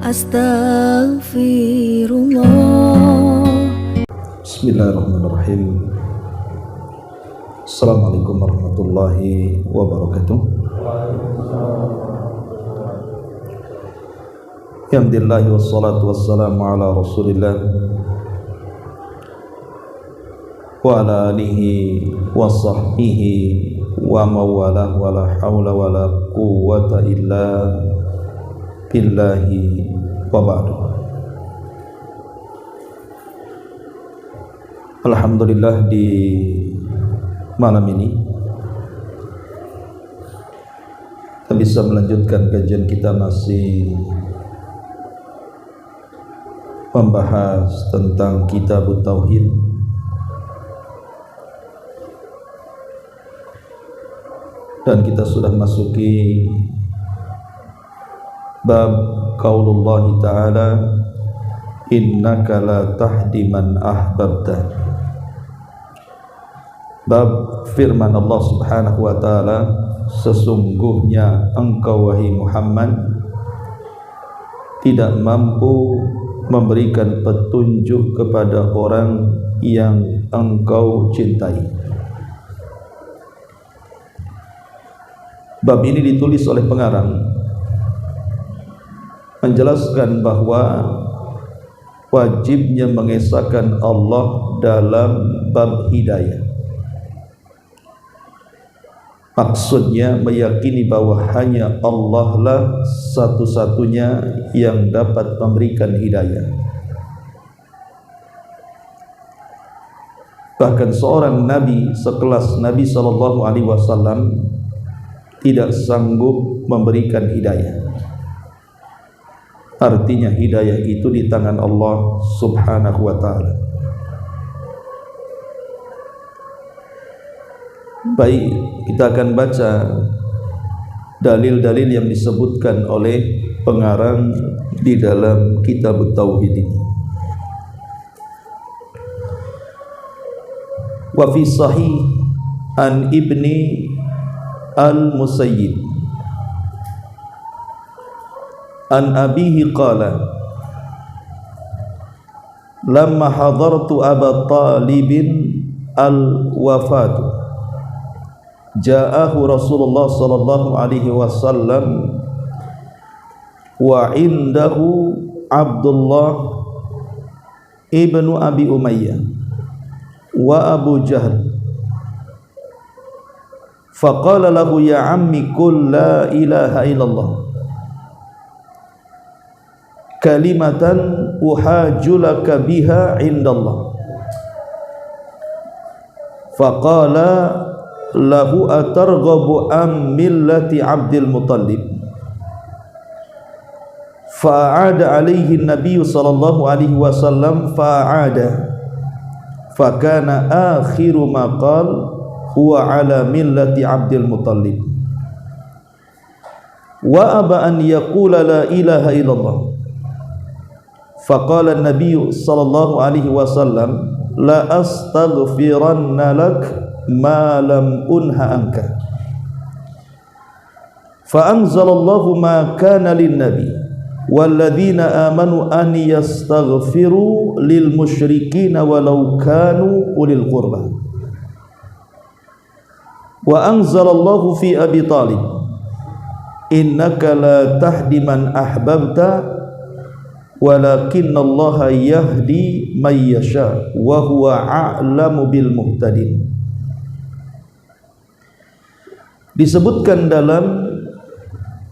Astaghfirullah. Bismillahirrahmanirrahim. Assalamualaikum warahmatullahi wabarakatuh. Alhamdulillah wassalatu wassalamu ala Rasulillah wa ala alihi wa sahbihi wa mawalah wa la hawla wa la quwwata illa billahi wa ba'du. Alhamdulillah, di malam ini kita bisa melanjutkan kajian kita, masih membahas tentang Kitab Tauhid. Dan kita sudah masuki bab qaulullah ta'ala, innaka la tahdi man ahbabta. Bab firman Allah subhanahu wa ta'ala, sesungguhnya engkau wahai Muhammad tidak mampu memberikan petunjuk kepada orang yang engkau cintai. Bab ini ditulis oleh pengarang menjelaskan bahwa wajibnya mengesahkan Allah dalam bab hidayah. Maksudnya meyakini bahwa hanya Allah lah satu-satunya yang dapat memberikan hidayah. Bahkan seorang nabi sekelas Nabi SAW tidak sanggup memberikan hidayah. Artinya hidayah itu di tangan Allah subhanahu wa ta'ala. Baik, kita akan baca dalil-dalil yang disebutkan oleh pengarang di dalam Kitab Tauhid ini. Wa fi sahih an Ibni al-Musayyib an abihi qala lamma hadartu Aba Talibin al-wafat ja'ahu Rasulullah sallallahu alaihi wasallam wa indahu Abdullah ibnu Abi Umayyah wa Abu Jahl. Faqala lahu ya ammi qul la ilaha illallah kalimatan uhajulaka biha indallah. Faqala lahu atarghabu am millati Abdul Muttalib. Fa'ada alaihi Nabi sallallahu alaihi wasallam fa'ada fakana akhiru ma qala huwa ala millati Abdul Muttalib wa aba an yaqula la ilaha illallah. Faqala an-nabiy sallallahu alaihi wasallam la astaghfiranna lak ma lam unha anka. Fa anzalallahu ma kana lin-nabi walladzina amanu an yastaghfiru lil musyrikin walau kanu ulil qurba. Wa anzalallahu fi Abi Talib innaka la tahdi man ahbabta walakinallaha yahdi man yasha wa huwa a'lamu bil muhtadin. Disebutkan dalam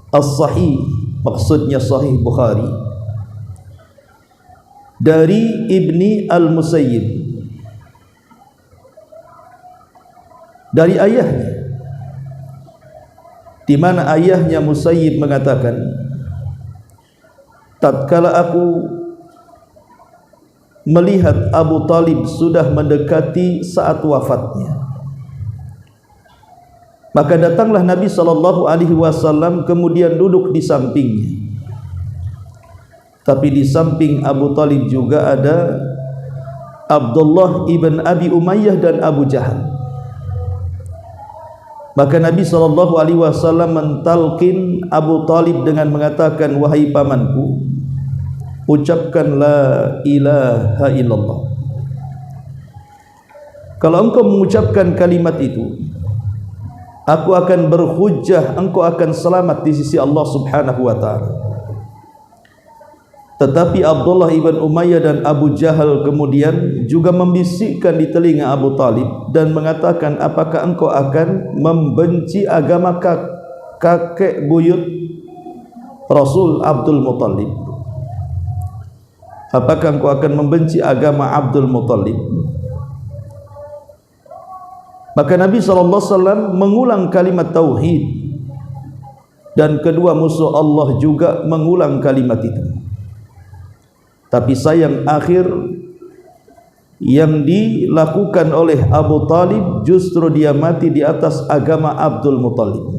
As-Sahih, maksudnya Sahih Bukhari, dari Ibni al-Musayyib, dari ayahnya, di mana ayahnya Musayyib mengatakan, tatkala aku melihat Abu Talib sudah mendekati saat wafatnya, maka datanglah Nabi SAW kemudian duduk di sampingnya. Tapi di samping Abu Talib juga ada Abdullah ibn Abi Umayyah dan Abu Jahal. Maka Nabi SAW mentalkin Abu Talib dengan mengatakan, wahai pamanku, ucapkan la ilaha illallah. Kalau engkau mengucapkan kalimat itu, aku akan berhujjah, engkau akan selamat di sisi Allah Subhanahu wa ta'ala. Tetapi Abdullah ibn Umayyah dan Abu Jahal kemudian juga membisikkan di telinga Abu Talib dan mengatakan, apakah engkau akan membenci agama kakek buyut Rasul Abdul Muttalib? Apakah engkau akan membenci agama Abdul Muttalib? Maka Nabi SAW mengulang kalimat tauhid, dan kedua musuh Allah juga mengulang kalimat itu. Tapi sayang, akhir yang dilakukan oleh Abu Talib justru dia mati di atas agama Abdul Muttalib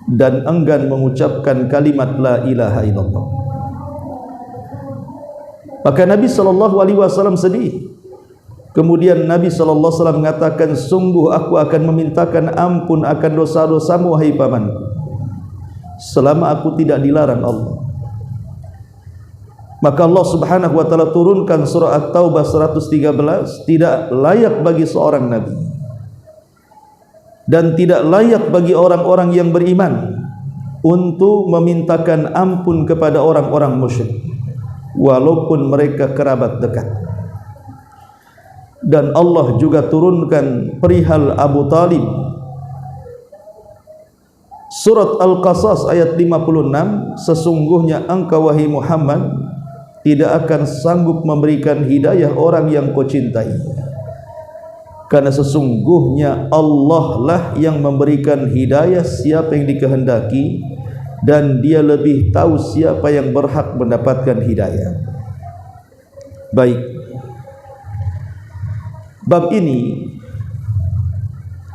dan enggan mengucapkan kalimat la ilaha illallah. Maka Nabi SAW sedih. Kemudian Nabi SAW mengatakan, sungguh aku akan memintakan ampun akan dosa-dosamu wahai pamanku, selama aku tidak dilarang Allah. Maka Allah Subhanahu wa ta'ala turunkan surah At-Taubah 113, tidak layak bagi seorang nabi dan tidak layak bagi orang-orang yang beriman untuk memintakan ampun kepada orang-orang musyrik walaupun mereka kerabat dekat. Dan Allah juga turunkan perihal Abu Talib, surat Al-Qasas ayat 56, sesungguhnya engkau wahai Muhammad tidak akan sanggup memberikan hidayah orang yang kau cintai, karena sesungguhnya Allah lah yang memberikan hidayah siapa yang dikehendaki, dan dia lebih tahu siapa yang berhak mendapatkan hidayah. Baik, bab ini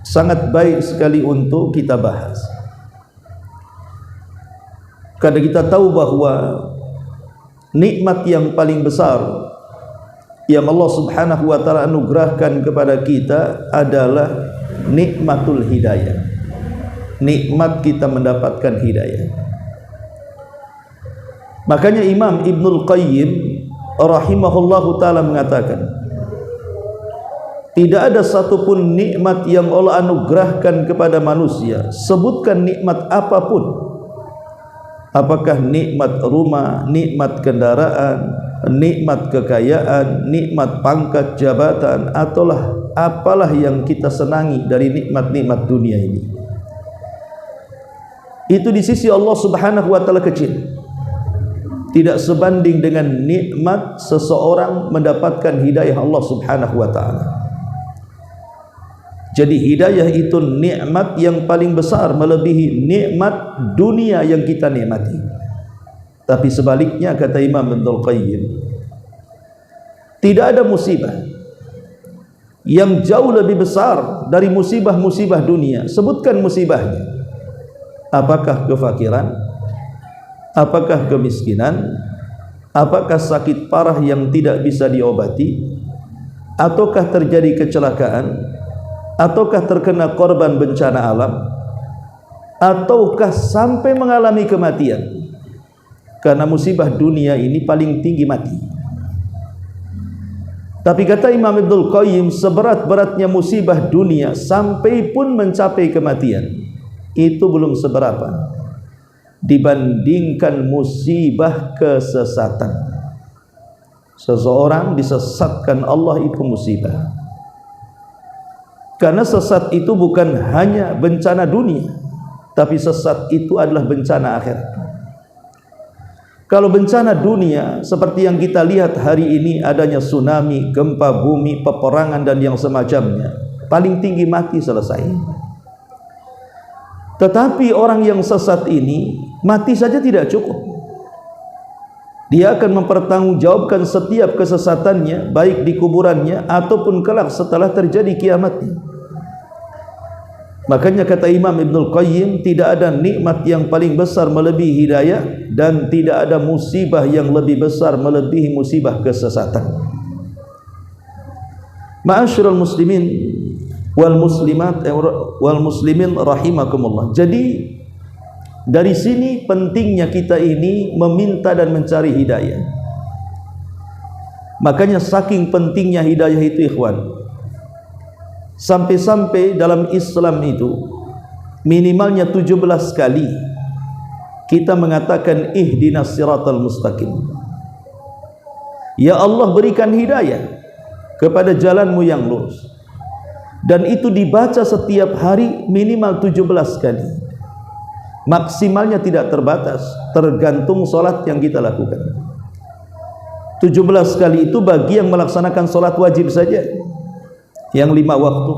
sangat baik sekali untuk kita bahas, karena kita tahu bahwa nikmat yang paling besar yang Allah Subhanahu wa ta'ala anugerahkan kepada kita adalah nikmatul hidayah, nikmat kita mendapatkan hidayah. Makanya Imam Ibnul Qayyim rahimahullahu ta'ala mengatakan, tidak ada satupun nikmat yang Allah anugerahkan kepada manusia, sebutkan nikmat apapun, apakah nikmat rumah, nikmat kendaraan, nikmat kekayaan, nikmat pangkat jabatan, ataulah apalah yang kita senangi dari nikmat-nikmat dunia ini, itu di sisi Allah Subhanahu wa ta'ala kecil, tidak sebanding dengan nikmat seseorang mendapatkan hidayah Allah Subhanahu wa ta'ala. Jadi hidayah itu nikmat yang paling besar, melebihi nikmat dunia yang kita nikmati. Tapi sebaliknya, kata Imam Ibnul Qayyim, tidak ada musibah yang jauh lebih besar dari musibah-musibah dunia. Sebutkan musibahnya. Apakah kefakiran? Apakah kemiskinan? Apakah sakit parah yang tidak bisa diobati? Ataukah terjadi kecelakaan? Ataukah terkena korban bencana alam? Ataukah sampai mengalami kematian? Karena musibah dunia ini paling tinggi mati. Tapi kata Imam Ibnul Qayyim, seberat-beratnya musibah dunia sampai pun mencapai kematian, itu belum seberapa dibandingkan musibah kesesatan. Seseorang disesatkan Allah, itu musibah. Karena sesat itu bukan hanya bencana dunia, tapi sesat itu adalah bencana akhirat. Kalau bencana dunia seperti yang kita lihat hari ini, adanya tsunami, gempa bumi, peperangan dan yang semacamnya, paling tinggi mati, selesai. Tetapi orang yang sesat ini mati saja tidak cukup. Dia akan mempertanggungjawabkan setiap kesesatannya, baik di kuburannya ataupun kelak setelah terjadi kiamatnya. Makanya kata Imam Ibnul Qayyim, tidak ada nikmat yang paling besar melebihi hidayah, dan tidak ada musibah yang lebih besar melebihi musibah kesesatan. Ma'asyiral muslimin wal muslimat wal muslimin rahimakumullah. Jadi dari sini pentingnya kita ini meminta dan mencari hidayah. Makanya saking pentingnya hidayah itu ikhwan, sampai-sampai dalam Islam itu minimalnya 17 kali kita mengatakan ihdinas siratal mustaqim. Ya Allah, berikan hidayah kepada jalanmu yang lurus. Dan itu dibaca setiap hari minimal 17 kali. Maksimalnya tidak terbatas, tergantung solat yang kita lakukan. 17 kali itu bagi yang melaksanakan solat wajib saja, yang 5 waktu.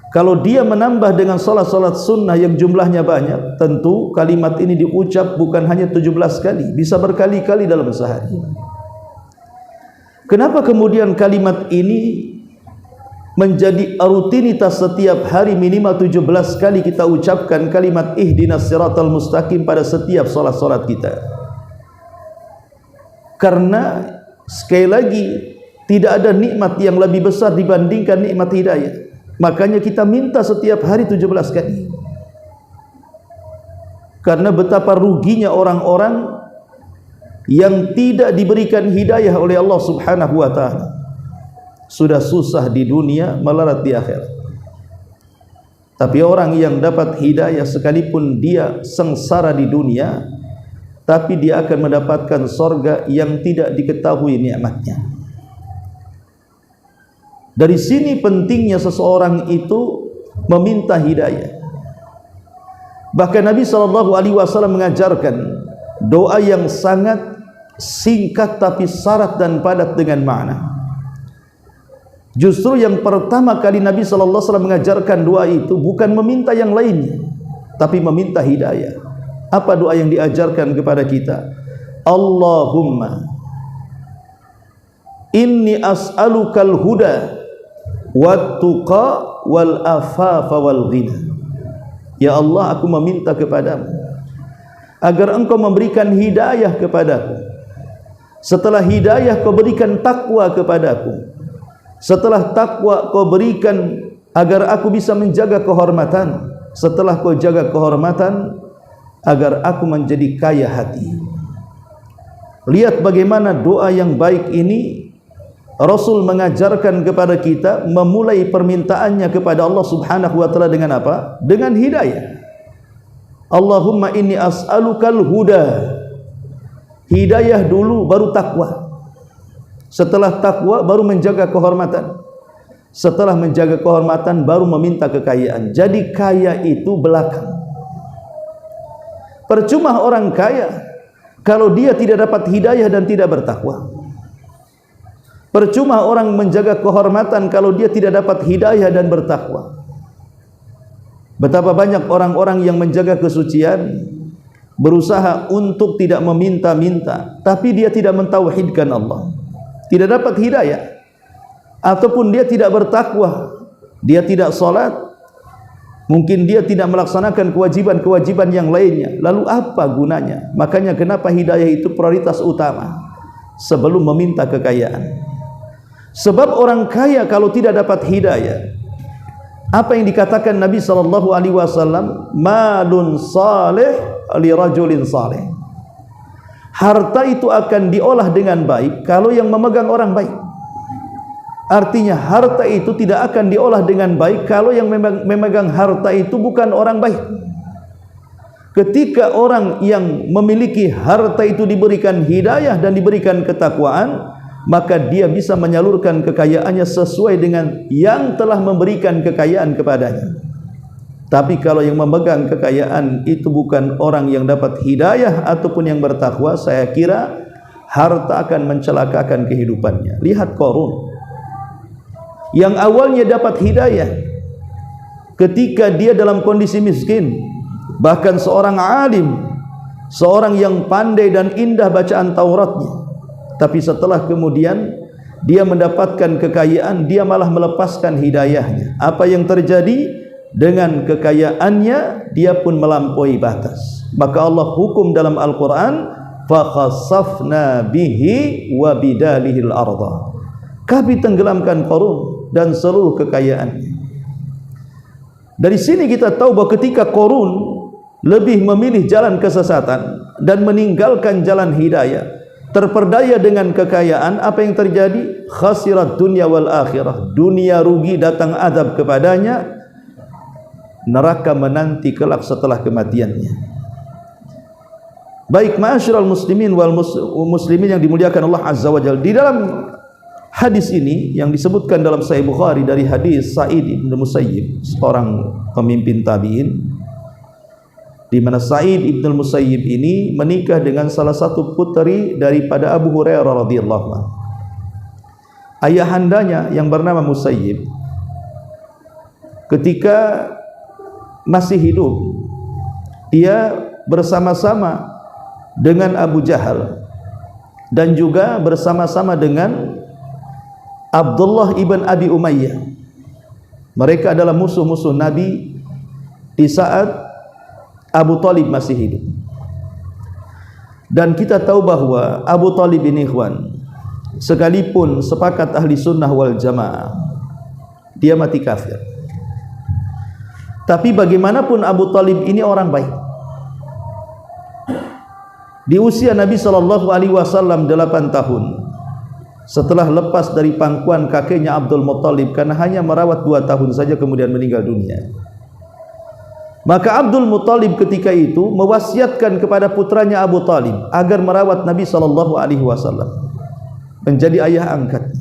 Kalau dia menambah dengan solat-solat sunnah yang jumlahnya banyak, tentu kalimat ini diucap bukan hanya 17 kali, bisa berkali-kali dalam sehari. Kenapa kemudian kalimat ini menjadi rutinitas setiap hari minimal 17 kali kita ucapkan kalimat ihdinas siratal mustaqim pada setiap solat-solat kita? Karena sekali lagi tidak ada nikmat yang lebih besar dibandingkan nikmat hidayah. Makanya kita minta setiap hari 17 kali. Karena betapa ruginya orang-orang yang tidak diberikan hidayah oleh Allah Subhanahu wa taala. Sudah susah di dunia, melarat di akhirat. Tapi orang yang dapat hidayah sekalipun dia sengsara di dunia, tapi dia akan mendapatkan sorga yang tidak diketahui nikmatnya. Dari sini pentingnya seseorang itu meminta hidayah. Bahkan Nabi SAW mengajarkan doa yang sangat singkat tapi syarat dan padat dengan makna. Justru yang pertama kali Nabi SAW mengajarkan doa itu bukan meminta yang lainnya, tapi meminta hidayah. Apa doa yang diajarkan kepada kita? Allahumma inni as'alukal huda wat tuqa wal afafa wal ghina. Ya Allah, aku meminta kepadamu agar engkau memberikan hidayah kepadaku. Setelah hidayah kau berikan takwa kepadaku. Setelah takwa kau berikan agar aku bisa menjaga kehormatan. Setelah kau jaga kehormatan, agar aku menjadi kaya hati. Lihat bagaimana doa yang baik ini Rasul mengajarkan kepada kita, memulai permintaannya kepada Allah Subhanahu wa taala dengan apa? Dengan hidayah. Allahumma inni as'alukal huda. Hidayah dulu baru takwa. Setelah takwa baru menjaga kehormatan. Setelah menjaga kehormatan baru meminta kekayaan. Jadi kaya itu belakang. Percuma orang kaya kalau dia tidak dapat hidayah dan tidak bertakwa. Percuma orang menjaga kehormatan kalau dia tidak dapat hidayah dan bertakwa. Betapa banyak orang-orang yang menjaga kesucian, berusaha untuk tidak meminta-minta, tapi dia tidak mentauhidkan Allah, tidak dapat hidayah, ataupun dia tidak bertakwa, dia tidak salat, mungkin dia tidak melaksanakan kewajiban-kewajiban yang lainnya. Lalu apa gunanya? Makanya kenapa hidayah itu prioritas utama sebelum meminta kekayaan. Sebab orang kaya kalau tidak dapat hidayah, apa yang dikatakan Nabi SAW, malun salih li rajulin salih. Harta itu akan diolah dengan baik kalau yang memegang orang baik. Artinya harta itu tidak akan diolah dengan baik kalau yang memegang harta itu bukan orang baik. Ketika orang yang memiliki harta itu diberikan hidayah dan diberikan ketakwaan, maka dia bisa menyalurkan kekayaannya sesuai dengan yang telah memberikan kekayaan kepadanya. Tapi kalau yang memegang kekayaan itu bukan orang yang dapat hidayah ataupun yang bertakwa, saya kira harta akan mencelakakan kehidupannya. Lihat Qarun yang awalnya dapat hidayah ketika dia dalam kondisi miskin, bahkan seorang alim, seorang yang pandai dan indah bacaan Tauratnya. Tapi setelah kemudian dia mendapatkan kekayaan, dia malah melepaskan hidayahnya. Apa yang terjadi? Dengan kekayaannya dia pun melampaui batas. Maka Allah hukum dalam Al-Quran, فَخَسَفْنَا بِهِ وَبِدَالِهِ الْأَرْضَ. Kami tenggelamkan Qarun dan seluruh kekayaannya. Dari sini kita tahu bahwa ketika Qarun lebih memilih jalan kesesatan dan meninggalkan jalan hidayah, terperdaya dengan kekayaan, apa yang terjadi? Khasirat dunya wal akhirah. Dunia rugi, datang azab kepadanya, neraka menanti kelak setelah kematiannya. Baik ma'asyiral muslimin wal muslimin yang dimuliakan Allah Azza wa Jalla, di dalam hadis ini yang disebutkan dalam Sahih Bukhari dari hadis Sa'id ibn Musayyib, seorang pemimpin tabi'in, di mana Sa'id ibn Musayyib ini menikah dengan salah satu putri daripada Abu Hurairah radhiyallahu anhu. Ayahandanya yang bernama Musayyib ketika masih hidup, ia bersama-sama dengan Abu Jahal dan juga bersama-sama dengan Abdullah ibn Abi Umayyah. Mereka adalah musuh-musuh Nabi di saat Abu Talib masih hidup. Dan kita tahu bahwa Abu Talib ini ikhwan, sekalipun sepakat ahli sunnah wal jamaah, dia mati kafir. Tapi bagaimanapun Abu Talib ini orang baik. Di usia Nabi SAW 8 tahun, setelah lepas dari pangkuan kakeknya Abdul Muttalib karena hanya merawat 2 tahun saja kemudian meninggal dunia, maka Abdul Muttalib ketika itu mewasiatkan kepada putranya Abu Talib agar merawat Nabi SAW, menjadi ayah angkatnya.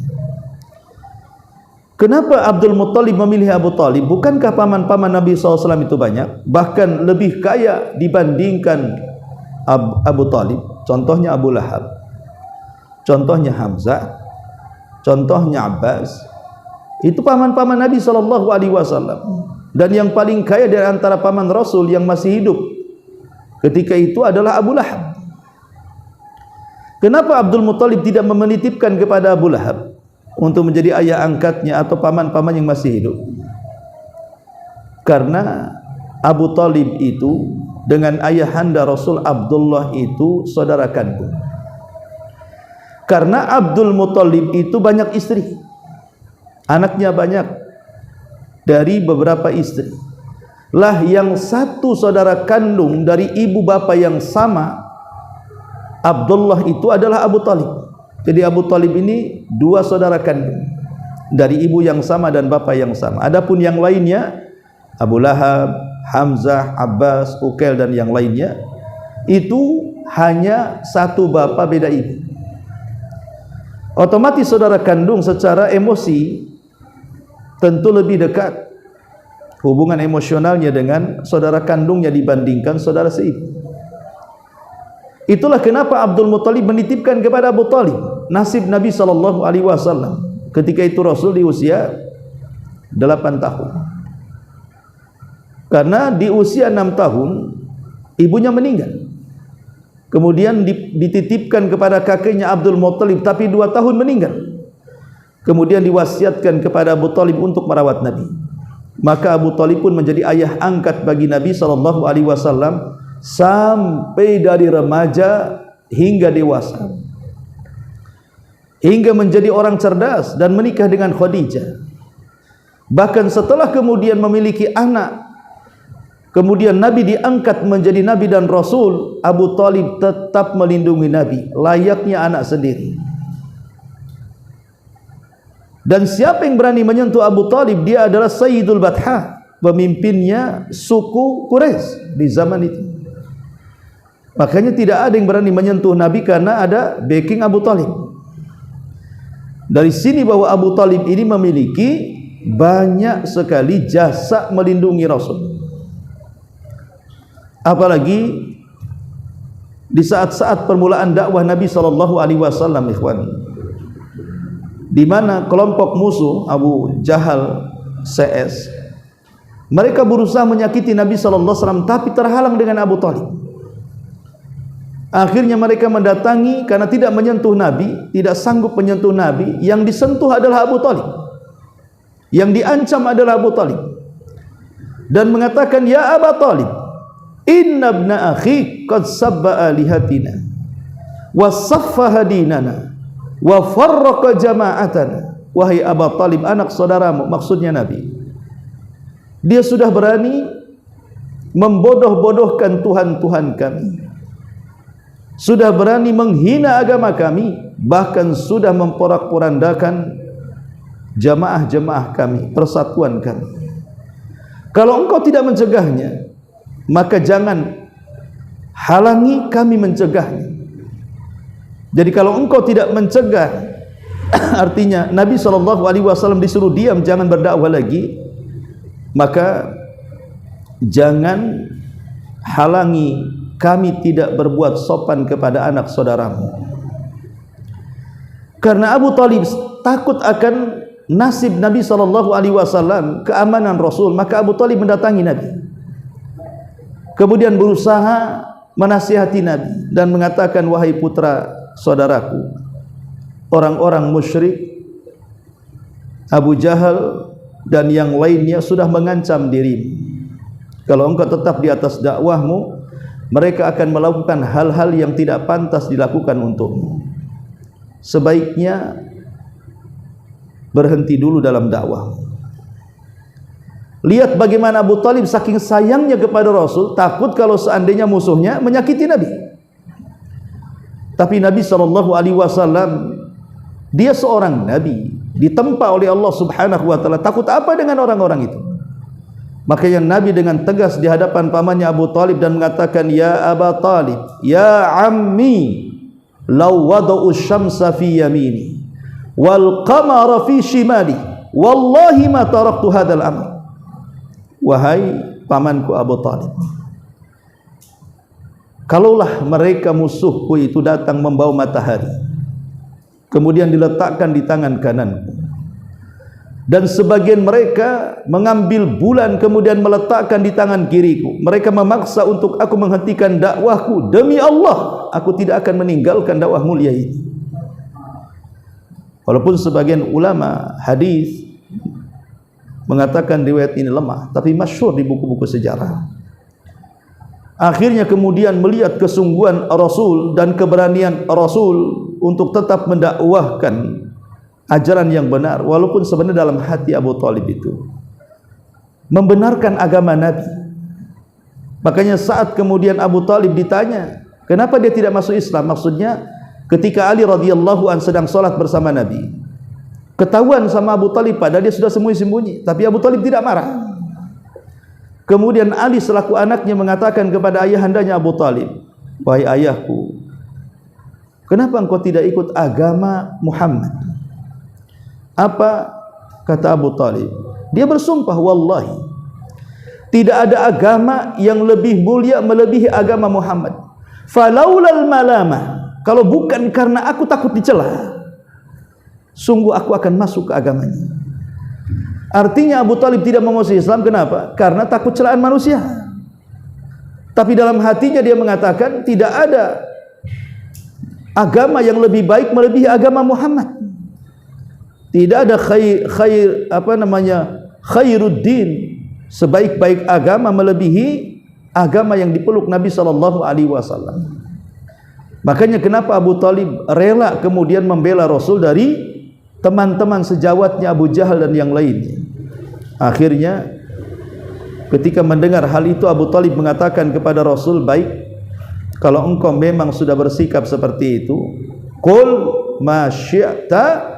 Kenapa Abdul Muttalib memilih Abu Talib? Bukankah paman-paman Nabi SAW itu banyak, bahkan lebih kaya dibandingkan Abu Talib? Contohnya Abu Lahab, contohnya Hamzah, contohnya Abbas. Itu paman-paman Nabi SAW. Dan yang paling kaya dari antara paman Rasul yang masih hidup ketika itu adalah Abu Lahab. Kenapa Abdul Muttalib tidak menitipkan kepada Abu Lahab untuk menjadi ayah angkatnya atau paman-paman yang masih hidup? Karena Abu Talib itu dengan ayahanda Rasul Abdullah itu saudara kandung. Karena Abdul Muttalib itu banyak istri, anaknya banyak dari beberapa istri. Lah yang satu saudara kandung dari ibu bapa yang sama, Abdullah itu adalah Abu Talib. Jadi Abu Talib ini 2 saudara kandung dari ibu yang sama dan bapa yang sama. Adapun yang lainnya, Abu Lahab, Hamzah, Abbas, Uqail dan yang lainnya, itu hanya satu bapa beda ibu. Otomatis saudara kandung secara emosi tentu lebih dekat hubungan emosionalnya dengan saudara kandungnya dibandingkan saudara seibu. Itulah kenapa Abdul Muttalib menitipkan kepada Abu Talib nasib Nabi SAW. Ketika itu Rasul di usia 8 tahun. Karena di usia 6 tahun ibunya meninggal. Kemudian dititipkan kepada kakeknya Abdul Muttalib, tapi 2 tahun meninggal. Kemudian diwasiatkan kepada Abu Talib untuk merawat Nabi. Maka Abu Talib pun menjadi ayah angkat bagi Nabi SAW sampai dari remaja hingga dewasa, hingga menjadi orang cerdas dan menikah dengan Khadijah. Bahkan setelah kemudian memiliki anak, kemudian Nabi diangkat menjadi Nabi dan Rasul, Abu Talib tetap melindungi Nabi layaknya anak sendiri. Dan siapa yang berani menyentuh Abu Talib, dia adalah Sayyidul Batha, pemimpinnya suku Quraisy di zaman itu. Makanya tidak ada yang berani menyentuh Nabi karena ada backing Abu Talib. Dari sini bahwa Abu Talib ini memiliki banyak sekali jasa melindungi Rasul. Apalagi di saat-saat permulaan dakwah Nabi SAW, ikhwan, di mana kelompok musuh Abu Jahal, CS, mereka berusaha menyakiti Nabi SAW, tapi terhalang dengan Abu Talib. Akhirnya mereka mendatangi karena tidak menyentuh Nabi, tidak sanggup menyentuh Nabi. Yang disentuh adalah Abu Talib, yang diancam adalah Abu Talib, dan mengatakan, ya Abu Talib, inna ibna akhi qad sabba alihatina wa saffaha dinana wa farraqa jama'atana. Wahai Abu Talib, anak saudaramu, maksudnya Nabi, dia sudah berani membodoh-bodohkan Tuhan-Tuhan kami, sudah berani menghina agama kami, bahkan sudah memporak-porandakan jamaah-jamaah kami, persatuan kami. Kalau engkau tidak mencegahnya, maka jangan halangi kami mencegahnya. Jadi kalau engkau tidak mencegah, artinya Nabi SAW disuruh diam, jangan berdakwah lagi, maka jangan halangi kami tidak berbuat sopan kepada anak saudaramu. Karena Abu Talib takut akan nasib Nabi SAW, keamanan Rasul, maka Abu Talib mendatangi Nabi, kemudian berusaha menasihati Nabi dan mengatakan, wahai putra saudaraku, orang-orang musyrik, Abu Jahal dan yang lainnya sudah mengancam dirimu. Kalau engkau tetap di atas dakwahmu, mereka akan melakukan hal-hal yang tidak pantas dilakukan untukmu. Sebaiknya berhenti dulu dalam dakwahmu. Lihat bagaimana Abu Talib saking sayangnya kepada Rasul, takut kalau seandainya musuhnya menyakiti Nabi. Tapi Nabi SAW, dia seorang Nabi, ditempa oleh Allah Subhanahu wa Ta'ala. Takut apa dengan orang-orang itu? Makanya Nabi dengan tegas di hadapan pamannya Abu Talib dan mengatakan, ya Aba Talib, ya ammi, law wada'u syamsa fi yamini wal qamara fi shimali, wallahi ma taraktu hadzal amr. Wahai pamanku Abu Talib, kalaulah mereka musuhku itu datang membawa matahari, kemudian diletakkan di tangan kananku, dan sebagian mereka mengambil bulan kemudian meletakkan di tangan kiriku, mereka memaksa untuk aku menghentikan dakwahku, demi Allah aku tidak akan meninggalkan dakwah mulia ini. Walaupun sebagian ulama hadis mengatakan riwayat ini lemah, tapi masyhur di buku-buku sejarah. Akhirnya kemudian melihat kesungguhan Rasul dan keberanian Rasul untuk tetap mendakwahkan ajaran yang benar, walaupun sebenarnya dalam hati Abu Talib itu membenarkan agama Nabi. Makanya saat kemudian Abu Talib ditanya, kenapa dia tidak masuk Islam? Maksudnya ketika Ali radhiyallahu an sedang sholat bersama Nabi, ketahuan sama Abu Talib, padahal dia sudah sembunyi-sembunyi, tapi Abu Talib tidak marah. Kemudian Ali selaku anaknya mengatakan kepada ayahandanya Abu Talib, wahai ayahku, kenapa engkau tidak ikut agama Muhammad? Apa kata Abu Talib? Dia bersumpah, wallahi tidak ada agama yang lebih mulia melebihi agama Muhammad. Falaulal malamah, kalau bukan karena aku takut dicela, sungguh aku akan masuk ke agamanya. Artinya Abu Talib tidak mau masuk Islam, kenapa? Karena takut celaan manusia. Tapi dalam hatinya dia mengatakan tidak ada agama yang lebih baik melebihi agama Muhammad. Tidak ada khairuddin, sebaik-baik agama melebihi agama yang dipeluk Nabi SAW. Makanya kenapa Abu Talib rela kemudian membela Rasul dari teman-teman sejawatnya Abu Jahal dan yang lainnya. Akhirnya ketika mendengar hal itu, Abu Talib mengatakan kepada Rasul, baik, kalau engkau memang sudah bersikap seperti itu, qul ma syi'ta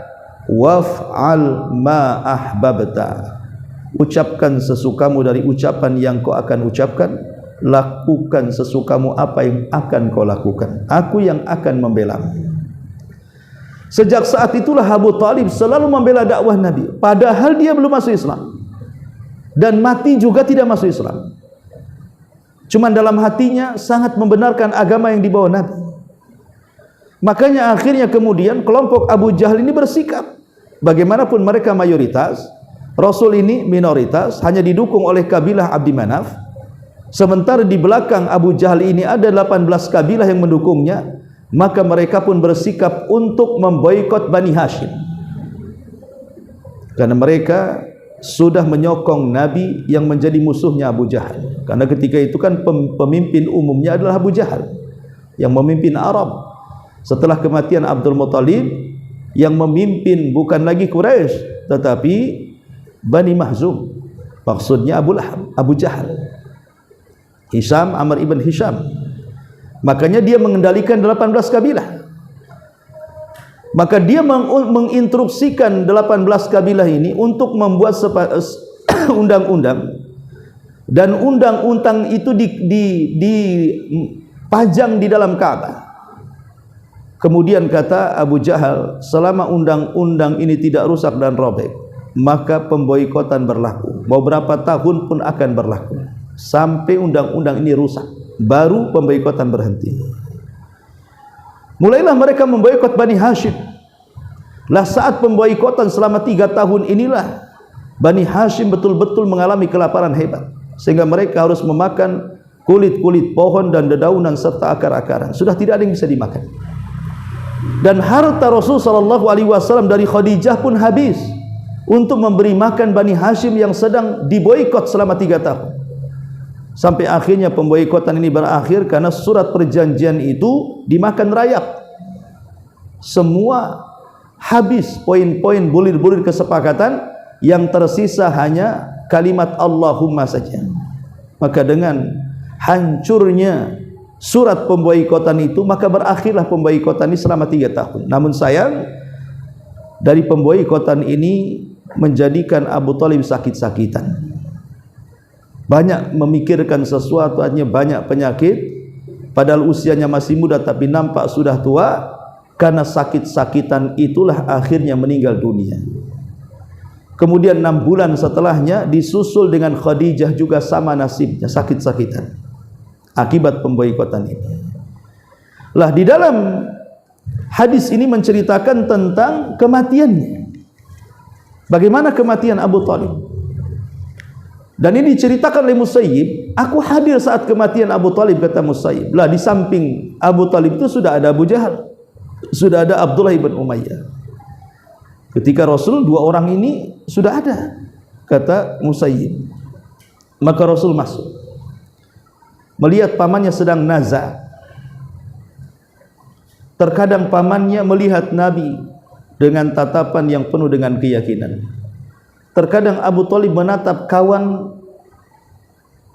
waf'al ma ahbabta, ucapkan sesukamu dari ucapan yang kau akan ucapkan, lakukan sesukamu apa yang akan kau lakukan, aku yang akan membelamu. Sejak saat itulah Abu Talib selalu membela dakwah Nabi, padahal dia belum masuk Islam dan mati juga tidak masuk Islam. Cuman dalam hatinya sangat membenarkan agama yang dibawa Nabi. Makanya akhirnya kemudian kelompok Abu Jahal ini bersikap, bagaimanapun mereka mayoritas, Rasul ini minoritas, hanya didukung oleh kabilah Abdi Manaf. Sementara di belakang Abu Jahal ini ada 18 kabilah yang mendukungnya. Maka mereka pun bersikap untuk memboikot Bani Hashim, karena mereka sudah menyokong Nabi yang menjadi musuhnya Abu Jahal. Karena ketika itu kan pemimpin umumnya adalah Abu Jahal yang memimpin Arab. Setelah kematian Abdul Muttalib, yang memimpin bukan lagi Quraisy tetapi Bani Mahzum, maksudnya Abu Lahab, Abu Jahal, Hisham, Amr ibn Hisham. Makanya dia mengendalikan 18 kabilah. Maka dia menginstruksikan 18 kabilah ini untuk membuat undang-undang, dan undang-undang itu dipajang di dalam Ka'bah. Kemudian kata Abu Jahal, selama undang-undang ini tidak rusak dan robek, maka pemboikotan berlaku. Mau berapa tahun pun akan berlaku sampai undang-undang ini rusak, baru pemboikotan berhenti. Mulailah mereka memboikot Bani Hashim. Lah saat pemboikotan selama 3 tahun inilah Bani Hashim betul-betul mengalami kelaparan hebat, sehingga mereka harus memakan kulit-kulit pohon dan dedaunan serta akar-akaran. Sudah tidak ada yang bisa dimakan. Dan harta Rasul SAW dari Khadijah pun habis untuk memberi makan Bani Hashim yang sedang diboikot selama 3 tahun. Sampai akhirnya pemboikotan ini berakhir karena surat perjanjian itu dimakan rayap. Semua habis poin-poin, bulir-bulir kesepakatan, yang tersisa hanya kalimat Allahumma saja. Maka dengan hancurnya surat pemboikotan itu, maka berakhirlah pemboikotan ini selama 3 tahun. Namun sayang, dari pemboikotan ini menjadikan Abu Thalib sakit-sakitan. Banyak memikirkan sesuatu, hanya banyak penyakit, padahal usianya masih muda tapi nampak sudah tua. Karena sakit-sakitan itulah akhirnya meninggal dunia. Kemudian 6 bulan setelahnya disusul dengan Khadijah, juga sama nasibnya, sakit-sakitan akibat pemboikotan ini. Lah di dalam hadis ini menceritakan tentang kematiannya. Bagaimana kematian Abu Thalib? Dan ini diceritakan oleh Musayyib, aku hadir saat kematian Abu Thalib, kata Musayyib. Lah di samping Abu Thalib itu sudah ada Abu Jahal, sudah ada Abdullah ibn Umayyah. Ketika Rasul, 2 orang ini sudah ada, kata Musayyib. Maka Rasul masuk, melihat pamannya sedang naza. Terkadang pamannya melihat Nabi dengan tatapan yang penuh dengan keyakinan. Terkadang Abu Thalib menatap kawan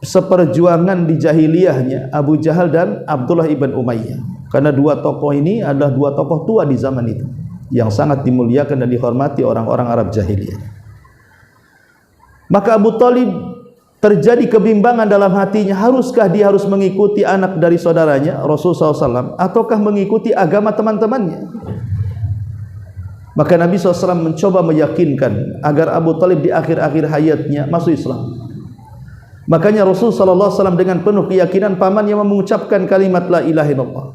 seperjuangan di jahiliyahnya, Abu Jahal dan Abdullah ibn Umayyah. Karena 2 tokoh ini adalah 2 tokoh tua di zaman itu, yang sangat dimuliakan dan dihormati orang-orang Arab jahiliyah. Maka Abu Thalib terjadi kebimbangan dalam hatinya, haruskah dia harus mengikuti anak dari saudaranya Rasulullah SAW, ataukah mengikuti agama teman-temannya? Maka Nabi SAW mencoba meyakinkan agar Abu Thalib di akhir-akhir hayatnya masuk Islam. Makanya Rasul SAW dengan penuh keyakinan pamannya mengucapkan kalimat la ilaha illallah.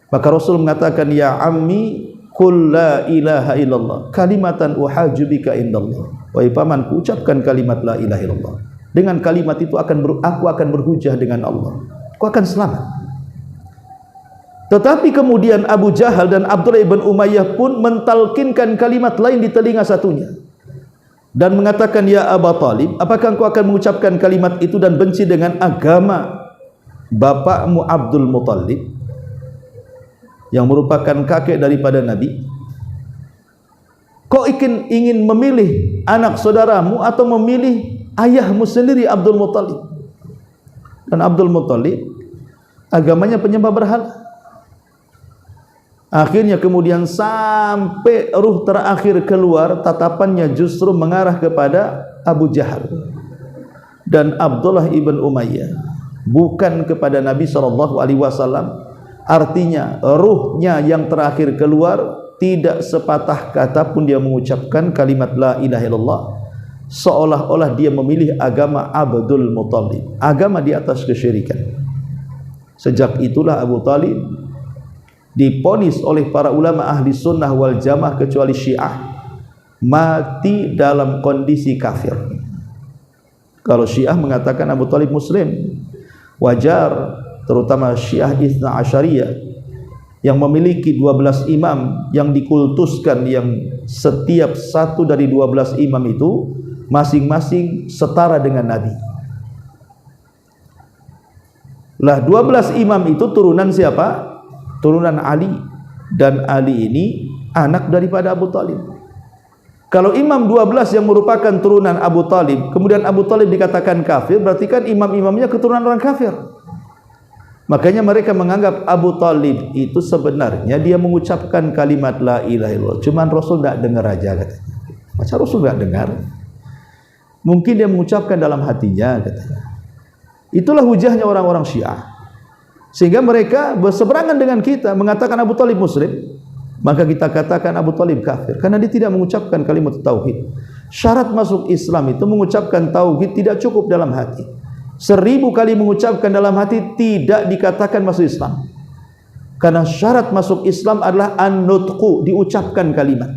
Maka Rasul mengatakan, ya ammi qul la ilaha illallah kalimatan uhajju bika indallah. Wahai pamanku, ucapkan kalimat la ilaha illallah. Dengan kalimat itu aku akan berhujah dengan Allah. Aku akan selamat. Tetapi kemudian Abu Jahal dan Abdullah ibn Umayyah pun mentalkinkan kalimat lain di telinga satunya dan mengatakan, ya Abu Thalib, apakah engkau akan mengucapkan kalimat itu dan benci dengan agama bapakmu Abdul Muttalib yang merupakan kakek daripada Nabi? Kau ingin memilih anak saudaramu atau memilih ayahmu sendiri Abdul Muttalib? Dan Abdul Muttalib agamanya penyembah berhala. Akhirnya kemudian sampai ruh terakhir keluar, tatapannya justru mengarah kepada Abu Jahal dan Abdullah ibn Umayyah, bukan kepada Nabi SAW. Artinya ruhnya yang terakhir keluar, tidak sepatah kata pun dia mengucapkan kalimat la ilaha illallah, seolah-olah dia memilih agama Abdul Muttalib, agama di atas kesyirikan. Sejak itulah Abu Thalib diponis oleh para ulama ahli sunnah wal jamaah kecuali Syiah mati dalam kondisi kafir. Kalau Syiah mengatakan Abu Thalib muslim, wajar, terutama Syiah Itsna Asyariyah yang memiliki 12 imam yang dikultuskan, yang setiap satu dari 12 imam itu masing-masing setara dengan Nabi. Lah 12 imam itu turunan siapa? Turunan Ali, dan Ali ini anak daripada Abu Thalib. Kalau imam 12 yang merupakan turunan Abu Thalib, kemudian Abu Thalib dikatakan kafir, berarti kan imam-imamnya keturunan orang kafir. Makanya mereka menganggap Abu Talib itu sebenarnya dia mengucapkan kalimat la ilaha illallah, cuman Rasul tidak dengar aja katanya. Macam Rasul tidak dengar? Mungkin dia mengucapkan dalam hatinya katanya. Itulah hujahnya orang-orang Syiah. Sehingga mereka berseberangan dengan kita, mengatakan Abu Talib Muslim, maka kita katakan Abu Talib kafir karena dia tidak mengucapkan kalimat tauhid. Syarat masuk Islam itu mengucapkan tauhid tidak cukup dalam hati. 1000 kali mengucapkan dalam hati tidak dikatakan masuk Islam. Karena syarat masuk Islam adalah an-nutqu, diucapkan kalimat.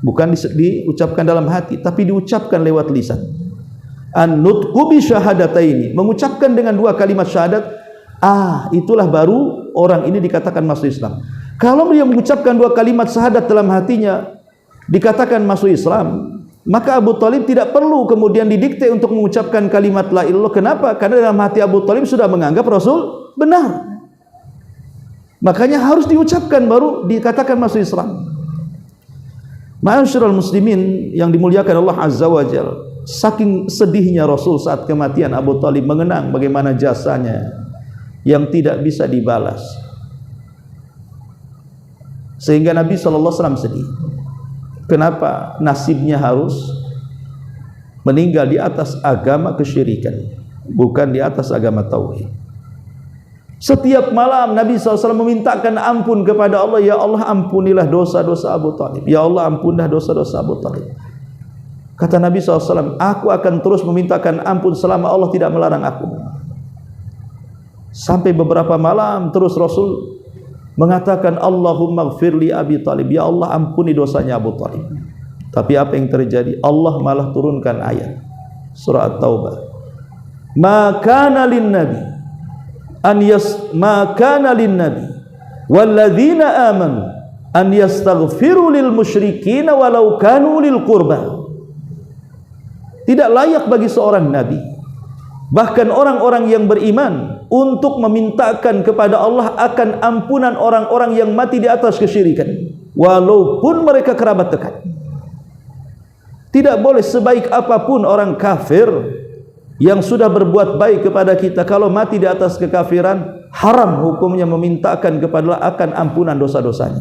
Bukan diucapkan dalam hati, tapi diucapkan lewat lisan. An-nutqu bi syahadataini, mengucapkan dengan 2 kalimat syahadat. Itulah baru orang ini dikatakan masuk Islam. Kalau dia mengucapkan 2 kalimat syahadat dalam hatinya dikatakan masuk Islam, maka Abu Talib tidak perlu kemudian didikte untuk mengucapkan kalimat la ilallah. Kenapa? Karena dalam hati Abu Talib sudah menganggap Rasul benar. Makanya harus diucapkan baru dikatakan masuk Islam. Ma'asyiral muslimin yang dimuliakan Allah Azza wa Jalla, saking sedihnya Rasul saat kematian Abu Talib, mengenang bagaimana jasanya yang tidak bisa dibalas, sehingga Nabi SAW sedih. Kenapa nasibnya harus meninggal di atas agama kesyirikan, bukan di atas agama tauhid? Setiap malam Nabi SAW memintakan ampun kepada Allah. Ya Allah, ampunilah dosa-dosa Abu Talib. Ya Allah, ampunilah dosa-dosa Abu Talib. Kata Nabi SAW, aku akan terus memintakan ampun selama Allah tidak melarang aku. Sampai beberapa malam terus Rasul mengatakan, Allahumma gfirli Abi Talib, ya Allah ampuni dosanya Abu Talib. Tapi apa yang terjadi? Allah malah turunkan ayat surah At-Taubah, ma kana lin nabi walladzina amanu an yastaghfiru lil musyrikin walau kanu lil qurba. Tidak layak bagi seorang nabi, bahkan orang-orang yang beriman, untuk memintakan kepada Allah akan ampunan orang-orang yang mati di atas kesyirikan, walaupun mereka kerabat dekat. Tidak boleh sebaik apapun orang kafir yang sudah berbuat baik kepada kita, kalau mati di atas kekafiran, haram hukumnya memintakan kepada Allah akan ampunan dosa-dosanya.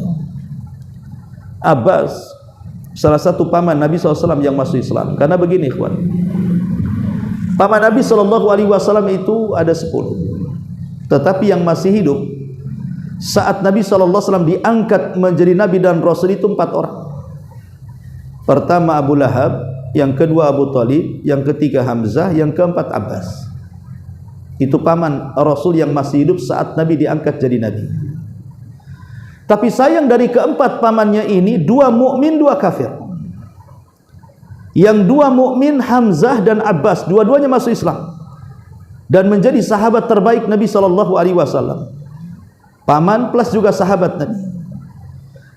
Abbas, salah satu paman Nabi SAW yang masuk Islam. Karena begini ikhwan, paman Nabi SAW itu ada 10, tetapi yang masih hidup saat Nabi SAW diangkat menjadi Nabi dan Rasul itu 4 orang. Pertama Abu Lahab, yang kedua Abu Talib, yang ketiga Hamzah, yang keempat Abbas. Itu paman Rasul yang masih hidup saat Nabi diangkat jadi Nabi. Tapi sayang dari keempat pamannya ini, 2 mukmin, 2 kafir. Yang 2 mukmin Hamzah dan Abbas, dua-duanya masuk Islam dan menjadi sahabat terbaik Nabi SAW. Paman plus juga sahabat Nabi.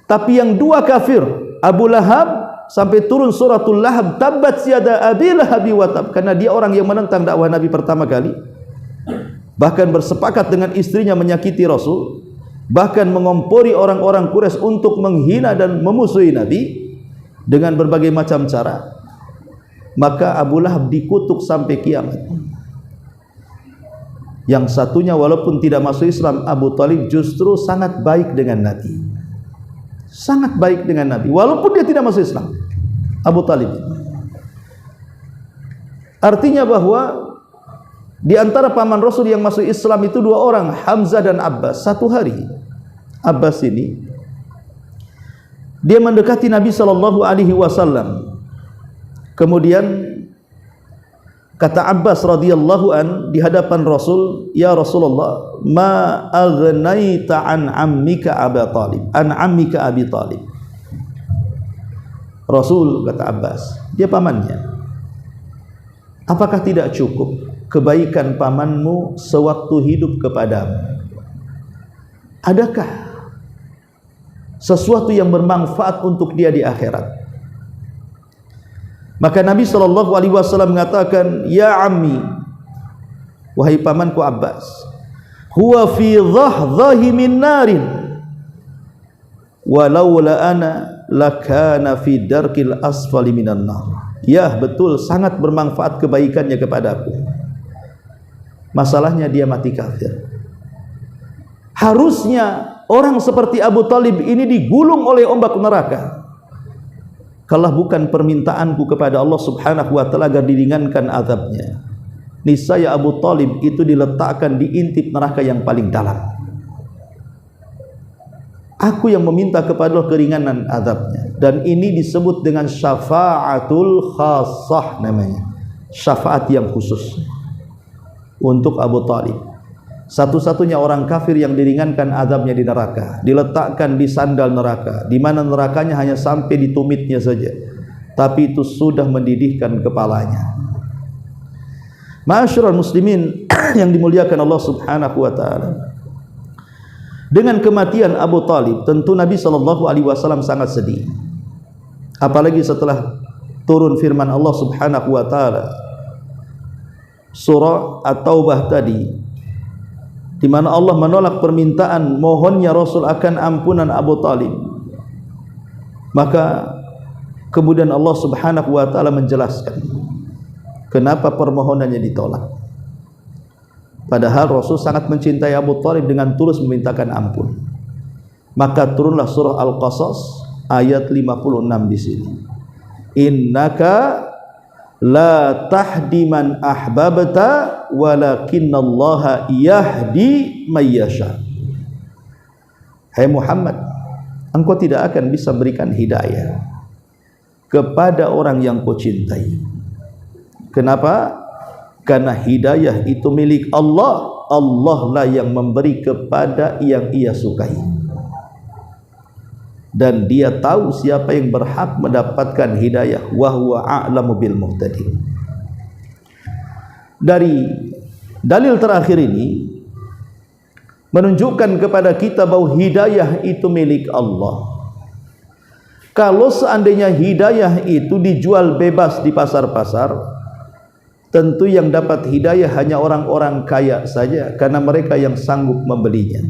Tapi yang 2 kafir, Abu Lahab, sampai turun suratul Lahab, tabbat yada abi lahabi wa tab, karena dia orang yang menentang dakwah Nabi pertama kali, bahkan bersepakat dengan istrinya menyakiti Rasul, bahkan mengompori orang-orang Quraisy untuk menghina dan memusuhi Nabi dengan berbagai macam cara. Maka Abu Lahab dikutuk sampai kiamat. Yang satunya walaupun tidak masuk Islam, Abu Talib justru sangat baik dengan Nabi, sangat baik dengan Nabi walaupun dia tidak masuk Islam. Abu Talib, artinya bahwa di antara paman Rasul yang masuk Islam itu 2 orang, Hamzah dan Abbas. Satu hari Abbas ini dia mendekati Nabi SAW. Kemudian kata Abbas radhiyallahu an di hadapan Rasul, ya Rasulullah, ma aghnaita an ammika Abi Talib, an ammika Abi Talib. Rasul, kata Abbas, dia pamannya, apakah tidak cukup kebaikan pamanmu sewaktu hidup kepadamu? Adakah sesuatu yang bermanfaat untuk dia di akhirat? Maka Nabi SAW mengatakan, ya ammi, wahai pamanku Abbas, huwa fi dhahdahi min narin walaula ana lakana fi darkil asfali minan nar. Ya, betul, sangat bermanfaat kebaikannya kepadaku. Masalahnya dia mati kafir. Harusnya orang seperti Abu Talib ini digulung oleh ombak neraka. Kalau bukan permintaanku kepada Allah Subhanahu wa taala agar diringankan azabnya, niscaya Abu Talib itu diletakkan di intip neraka yang paling dalam. Aku yang meminta kepada Allah keringanan azabnya, dan ini disebut dengan syafaatul khassah namanya, syafaat yang khusus untuk Abu Talib. Satu-satunya orang kafir yang diringankan azabnya di neraka, diletakkan di sandal neraka, di mana nerakanya hanya sampai di tumitnya saja, tapi itu sudah mendidihkan kepalanya. Ma'asyiral muslimin yang dimuliakan Allah Subhanahu wa taala, dengan kematian Abu Talib tentu Nabi SAW sangat sedih, apalagi setelah turun firman Allah Subhanahu wa taala surah At-Taubah tadi, di mana Allah menolak permintaan mohonnya Rasul akan ampunan Abu Talib. Maka kemudian Allah Subhanahu wa taala menjelaskan kenapa permohonannya ditolak. Padahal Rasul sangat mencintai Abu Talib dengan tulus memintakan ampun. Maka turunlah surah Al-Qasas ayat 56 di sini. Innaka la tahdi man ahbabta walakinallaha yahdi may yasha. Hai Muhammad, engkau tidak akan bisa berikan hidayah kepada orang yang kau cintai. Kenapa? Karena hidayah itu milik Allah. Allah lah yang memberi kepada yang Ia sukai, dan Dia tahu siapa yang berhak mendapatkan hidayah. Wa huwa a'lamu bil muhtadin. Dari dalil terakhir ini menunjukkan kepada kita bahwa hidayah itu milik Allah. Kalau seandainya hidayah itu dijual bebas di pasar-pasar, tentu yang dapat hidayah hanya orang-orang kaya saja, karena mereka yang sanggup membelinya.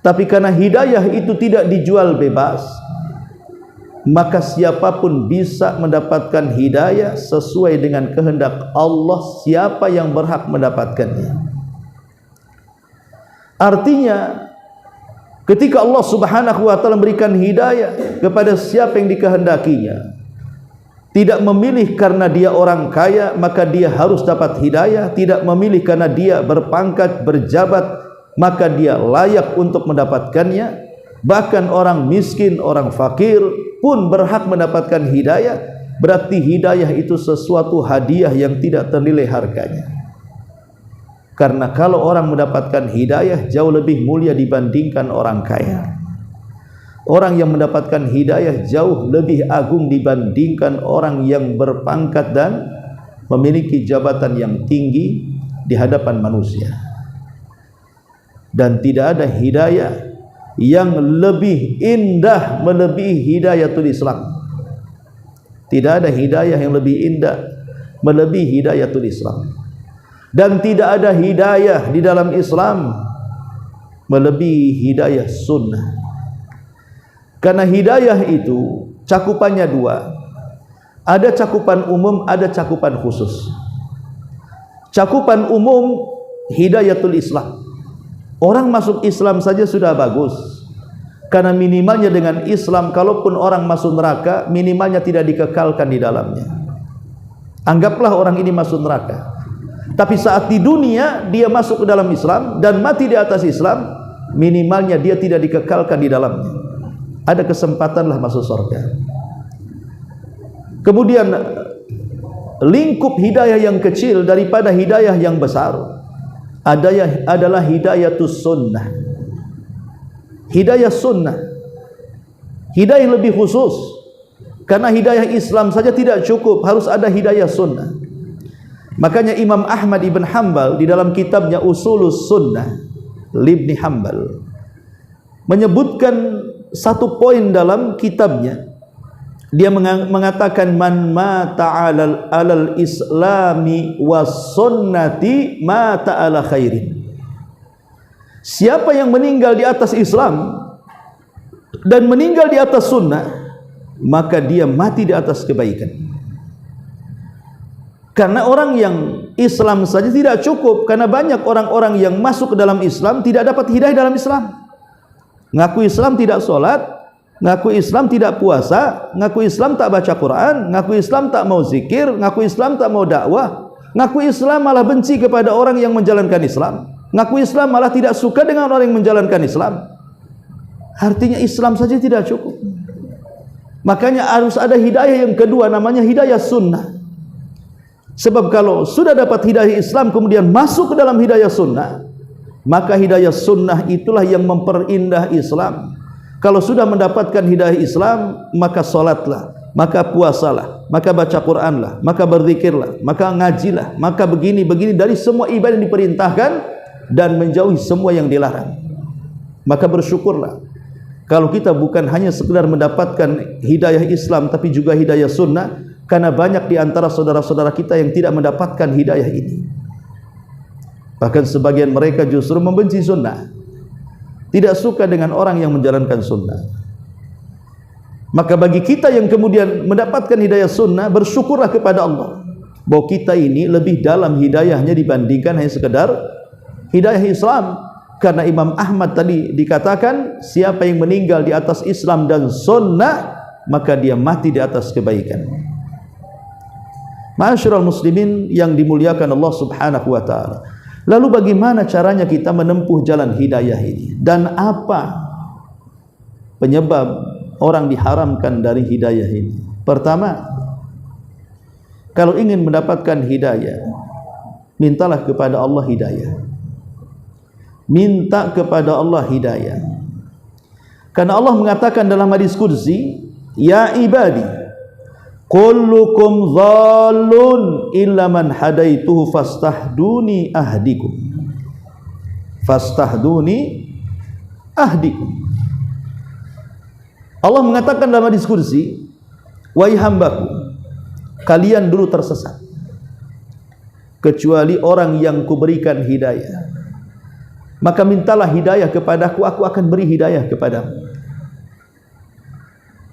Tapi karena hidayah itu tidak dijual bebas, maka siapapun bisa mendapatkan hidayah sesuai dengan kehendak Allah, siapa yang berhak mendapatkannya. Artinya ketika Allah Subhanahu wa taala memberikan hidayah kepada siapa yang dikehendakinya, tidak memilih karena dia orang kaya maka dia harus dapat hidayah, tidak memilih karena dia berpangkat, berjabat maka dia layak untuk mendapatkannya. Bahkan orang miskin, orang fakir pun berhak mendapatkan hidayah. Berarti hidayah itu sesuatu hadiah yang tidak ternilai harganya. Karena kalau orang mendapatkan hidayah jauh lebih mulia dibandingkan orang kaya. Orang yang mendapatkan hidayah jauh lebih agung dibandingkan orang yang berpangkat dan memiliki jabatan yang tinggi di hadapan manusia. Dan tidak ada hidayah yang lebih indah melebihi hidayatul Islam. Tidak ada hidayah yang lebih indah melebihi hidayatul Islam. Dan tidak ada hidayah di dalam Islam melebihi hidayah sunnah. Karena hidayah itu cakupannya dua. Ada cakupan umum, ada cakupan khusus. Cakupan umum hidayatul Islam. Orang masuk Islam saja sudah bagus, karena minimalnya dengan Islam kalaupun orang masuk neraka, minimalnya tidak dikekalkan di dalamnya. Anggaplah orang ini masuk neraka, tapi saat di dunia dia masuk ke dalam Islam dan mati di atas Islam, minimalnya dia tidak dikekalkan di dalamnya. Ada kesempatanlah masuk surga. Kemudian lingkup hidayah yang kecil daripada hidayah yang besar adalah hidayatus sunnah. Hidayah sunnah, hidayah yang lebih khusus, karena hidayah Islam saja tidak cukup, harus ada hidayah sunnah. Makanya Imam Ahmad ibn Hanbal di dalam kitabnya Usulus Sunnah Ibn Hanbal menyebutkan satu poin dalam kitabnya. Dia mengatakan man mata alal islami was sunnati mata ala khairin. Siapa yang meninggal di atas Islam dan meninggal di atas sunnah, maka dia mati di atas kebaikan. Karena orang yang Islam saja tidak cukup, karena banyak orang-orang yang masuk ke dalam Islam tidak dapat hidayah dalam Islam. Ngaku Islam tidak sholat, ngaku Islam tidak puasa, ngaku Islam tak baca Quran, ngaku Islam tak mau zikir, ngaku Islam tak mau dakwah, ngaku Islam malah benci kepada orang yang menjalankan Islam, ngaku Islam malah tidak suka dengan orang yang menjalankan Islam. Artinya Islam saja tidak cukup. Makanya harus ada hidayah yang kedua, namanya hidayah sunnah. Sebab kalau sudah dapat hidayah Islam kemudian masuk ke dalam hidayah sunnah, maka hidayah sunnah itulah yang memperindah Islam. Kalau sudah mendapatkan hidayah Islam, maka solatlah, maka puasalah, maka baca Quranlah, maka berzikirlah, maka ngajilah, maka begini-begini dari semua ibadah yang diperintahkan dan menjauhi semua yang dilarang. Maka bersyukurlah kalau kita bukan hanya sekedar mendapatkan hidayah Islam tapi juga hidayah sunnah. Karena banyak di antara saudara-saudara kita yang tidak mendapatkan hidayah ini. Bahkan sebagian mereka justru membenci sunnah, tidak suka dengan orang yang menjalankan sunnah. Maka bagi kita yang kemudian mendapatkan hidayah sunnah, bersyukurlah kepada Allah bahwa kita ini lebih dalam hidayahnya dibandingkan hanya sekedar hidayah Islam. Karena Imam Ahmad tadi dikatakan, siapa yang meninggal di atas Islam dan sunnah, maka dia mati di atas kebaikan. Ma'asyiral muslimin yang dimuliakan Allah Subhanahu wa taala. Lalu bagaimana caranya kita menempuh jalan hidayah ini? Dan apa penyebab orang diharamkan dari hidayah ini? Pertama, kalau ingin mendapatkan hidayah, mintalah kepada Allah hidayah. Minta kepada Allah hidayah. Karena Allah mengatakan dalam hadis qudsi, ya ibadi kullukum dhallun illa man hadaituhu fastahduni ahdikum. Fastahduni ahdikum. Allah mengatakan dalam hadis qudsi, wahai hambaku, kalian dulu tersesat kecuali orang yang kuberikan hidayah. Maka mintalah hidayah kepadaku, aku akan beri hidayah kepadamu.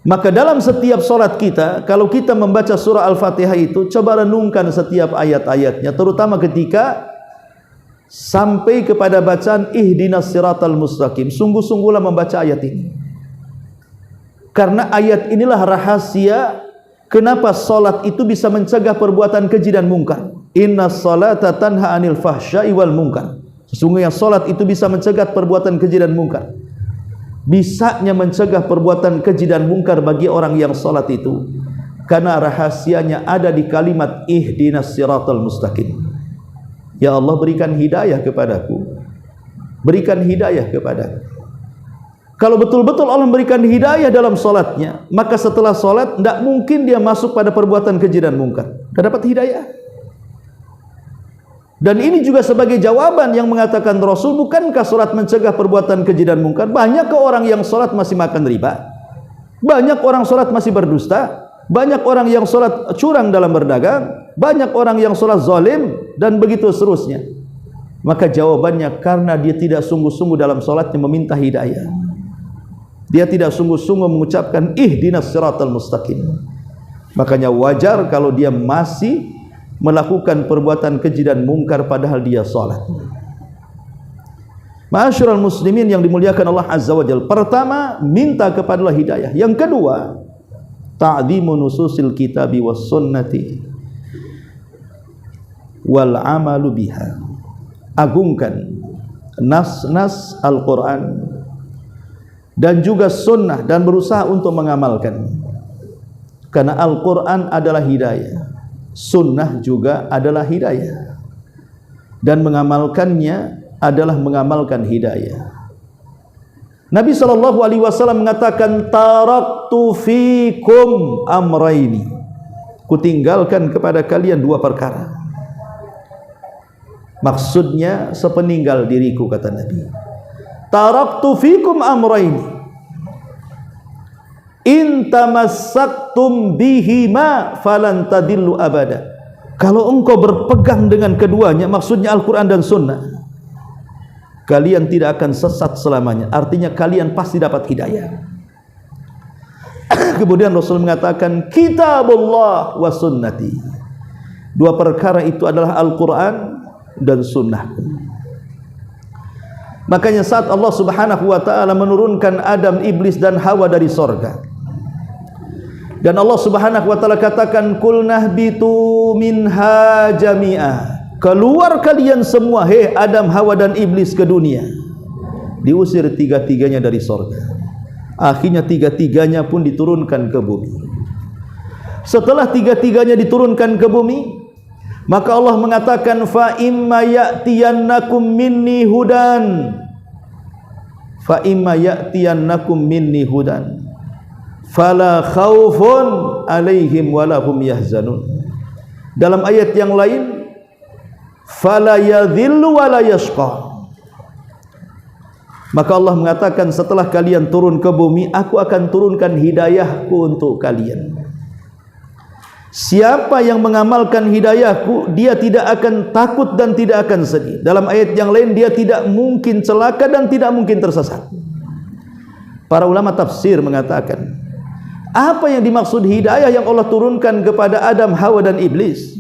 Maka dalam setiap solat kita, kalau kita membaca surah Al-Fatihah itu, coba renungkan setiap ayat-ayatnya, terutama ketika sampai kepada bacaan ihdinas siratal mustaqim. Sungguh-sungguhlah membaca ayat ini, karena ayat inilah rahasia kenapa solat itu bisa mencegah perbuatan keji dan mungkar. Innas salata tanha anil fahsya'i wal munkar. Sesungguhnya solat itu bisa mencegah perbuatan keji dan mungkar. Bisanya mencegah perbuatan keji dan mungkar bagi orang yang salat itu karena rahasianya ada di kalimat ihdinas siratal mustaqim. Ya Allah, berikan hidayah kepadaku, berikan hidayah kepadaku. Kalau betul-betul Allah memberikan hidayah dalam salatnya, maka setelah salat tidak mungkin dia masuk pada perbuatan keji dan mungkar. Sudah dapat hidayah. Dan ini juga sebagai jawaban yang mengatakan Rasul, bukankah salat mencegah perbuatan keji dan mungkar? Banyak ke orang yang salat masih makan riba, banyak orang salat masih berdusta, banyak orang yang salat curang dalam berdagang, banyak orang yang salat zalim, dan begitu seterusnya. Maka jawabannya karena dia tidak sungguh-sungguh dalam salatnya meminta hidayah. Dia tidak sungguh-sungguh mengucapkan ihdinas siratal mustaqim. Makanya wajar kalau dia masih melakukan perbuatan keji dan mungkar padahal dia salat. Ma'asyiral muslimin yang dimuliakan Allah Azza wa Jalla, pertama minta kepada Allah hidayah. Yang kedua, ta'dhimu nususil kitabi was sunnati wal amalu biha. Agungkan nas-nas Al-Quran dan juga sunnah dan berusaha untuk mengamalkan. Karena Al-Quran adalah hidayah, sunnah juga adalah hidayah, dan mengamalkannya adalah mengamalkan hidayah. Nabi SAW mengatakan, taraktu fikum amraini, kutinggalkan kepada kalian dua perkara. Maksudnya sepeninggal diriku, kata Nabi. Taraktu fikum amraini, in tamassaktum bihima falan tadillu abada. Kalau engkau berpegang dengan keduanya, maksudnya Al-Quran dan Sunnah, kalian tidak akan sesat selamanya. Artinya kalian pasti dapat hidayah. Kemudian Rasul mengatakan, kitabullah wa sunnati, Dua perkara itu adalah Al-Quran dan Sunnah. Makanya saat Allah Subhanahu wa ta'ala menurunkan Adam, Iblis dan Hawa dari sorga, dan Allah Subhanahu wa ta'ala katakan, Qul nahbitu minha jami'ah, keluar kalian semua, hei Adam, Hawa dan Iblis, ke dunia. Diusir tiga-tiganya dari sorga. Akhirnya tiga-tiganya pun diturunkan ke bumi. Setelah tiga-tiganya diturunkan ke bumi, maka Allah mengatakan, fa imma ya'tiyannakum minni hudan, fa imma ya'tiyannakum minni hudan fala khaufun alaihim walahum yahzanun. Dalam ayat yang lain, fala yadhillu wala yashqa. Maka Allah mengatakan, setelah kalian turun ke bumi, aku akan turunkan hidayahku untuk kalian. Siapa yang mengamalkan hidayahku, dia tidak akan takut dan tidak akan sedih. Dalam ayat yang lain, dia tidak mungkin celaka dan tidak mungkin tersesat. Para ulama tafsir mengatakan, apa yang dimaksud hidayah yang Allah turunkan kepada Adam, Hawa dan Iblis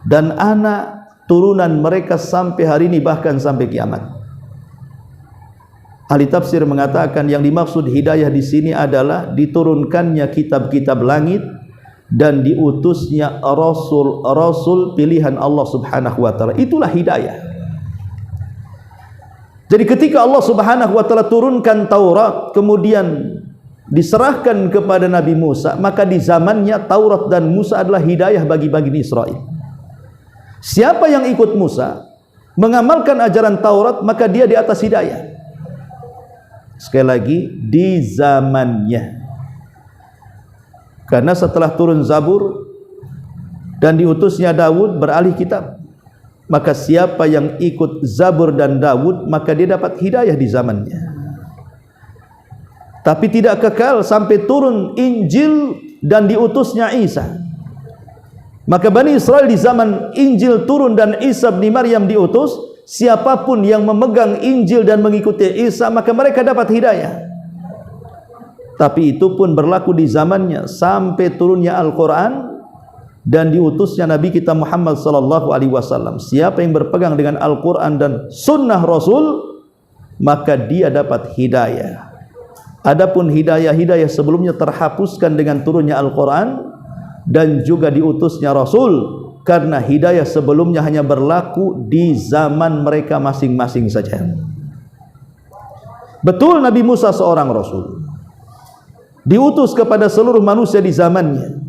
dan anak turunan mereka sampai hari ini, bahkan sampai kiamat? Ahli tafsir mengatakan yang dimaksud hidayah di sini adalah diturunkannya kitab-kitab langit dan diutusnya rasul-rasul pilihan Allah Subhanahu wa ta'ala. Itulah hidayah. Jadi ketika Allah Subhanahu wa ta'ala turunkan Taurat, kemudian diserahkan kepada Nabi Musa, maka di zamannya Taurat dan Musa adalah hidayah bagi Bani Israel. Siapa yang ikut Musa, mengamalkan ajaran Taurat, maka dia di atas hidayah. Sekali lagi, di zamannya. Karena setelah turun Zabur dan diutusnya Daud beralih kitab, maka siapa yang ikut Zabur dan Daud, maka dia dapat hidayah di zamannya. Tapi tidak kekal sampai turun Injil dan diutusnya Isa. Maka Bani Israel di zaman Injil turun dan Isa bin Maryam diutus, siapapun yang memegang Injil dan mengikuti Isa, maka mereka dapat hidayah. Tapi itu pun berlaku di zamannya sampai turunnya Al-Quran dan diutusnya Nabi kita Muhammad sallallahu alaihi wasallam. Siapa yang berpegang dengan Al-Quran dan sunnah Rasul, maka dia dapat hidayah. Adapun hidayah-hidayah sebelumnya terhapuskan dengan turunnya Al-Quran dan juga diutusnya Rasul, karena hidayah sebelumnya hanya berlaku di zaman mereka masing-masing saja. Betul Nabi Musa seorang Rasul, diutus kepada seluruh manusia di zamannya,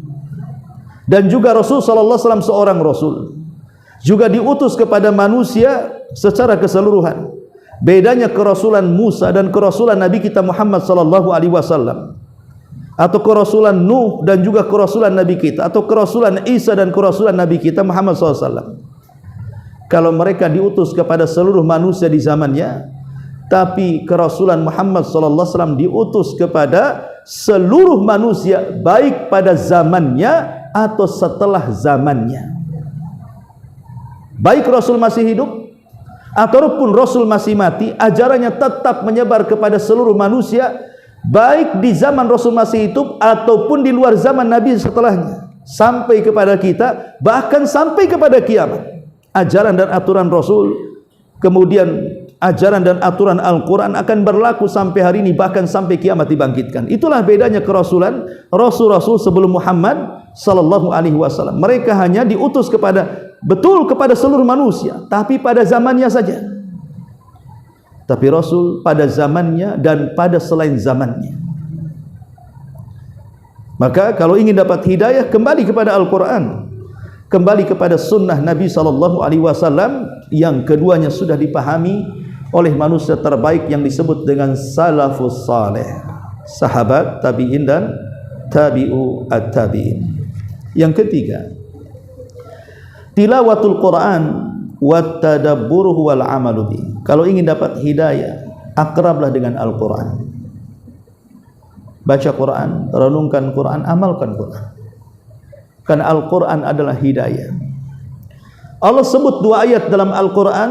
dan juga Rasul sallallahu alaihi wasallam seorang Rasul, juga diutus kepada manusia secara keseluruhan. Bedanya kerasulan Musa dan kerasulan Nabi kita Muhammad sallallahu alaihi wasallam, atau kerasulan Nuh dan juga kerasulan Nabi kita, atau kerasulan Isa dan kerasulan Nabi kita Muhammad sallallahu alaihi wasallam. Kalau mereka diutus kepada seluruh manusia di zamannya, tapi kerasulan Muhammad sallallahu alaihi wasallam diutus kepada seluruh manusia, baik pada zamannya atau setelah zamannya. Baik Rasul masih hidup ataupun Rasul masih mati, ajarannya tetap menyebar kepada seluruh manusia, baik di zaman Rasul masih hidup ataupun di luar zaman Nabi setelahnya, sampai kepada kita, bahkan sampai kepada kiamat. Ajaran dan aturan Rasul, kemudian ajaran dan aturan Al-Quran akan berlaku sampai hari ini, bahkan sampai kiamat dibangkitkan. Itulah bedanya kerasulan Rasul-Rasul sebelum Muhammad sallallahu alaihi wasallam. Mereka hanya diutus kepada seluruh manusia, tapi pada zamannya saja. Tapi Rasul pada zamannya dan pada selain zamannya. Maka kalau ingin dapat hidayah, kembali kepada Al-Quran, kembali kepada sunnah Nabi sallallahu alaihi wasallam, yang keduanya sudah dipahami oleh manusia terbaik yang disebut dengan salafus saleh, sahabat, tabi'in dan tabi'u at-tabi'in. Yang ketiga, tilawatul Quran wa tadabburuhu wal amalu bi. Kalau ingin dapat hidayah, akrablah dengan Al-Quran. Baca Quran, renungkan Quran, amalkan Quran. Karena Al-Quran adalah hidayah. Allah sebut dua ayat dalam Al-Quran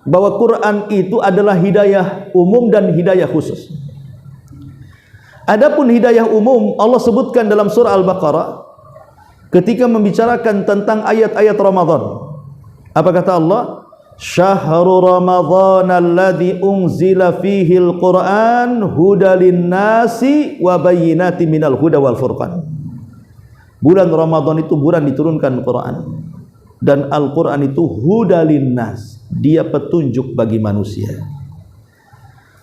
bahwa Quran itu adalah hidayah umum dan hidayah khusus. Adapun hidayah umum Allah sebutkan dalam surah Al-Baqarah, ketika membicarakan tentang ayat-ayat Ramadan. Apa kata Allah? Syahrul Ramadhan alladzi unzila fihi al-Qur'an hudalin nasi wa bayyinatin minal huda wal furqan. Bulan Ramadan itu bulan diturunkan Quran, dan Al-Quran itu hudalin nas, dia petunjuk bagi manusia.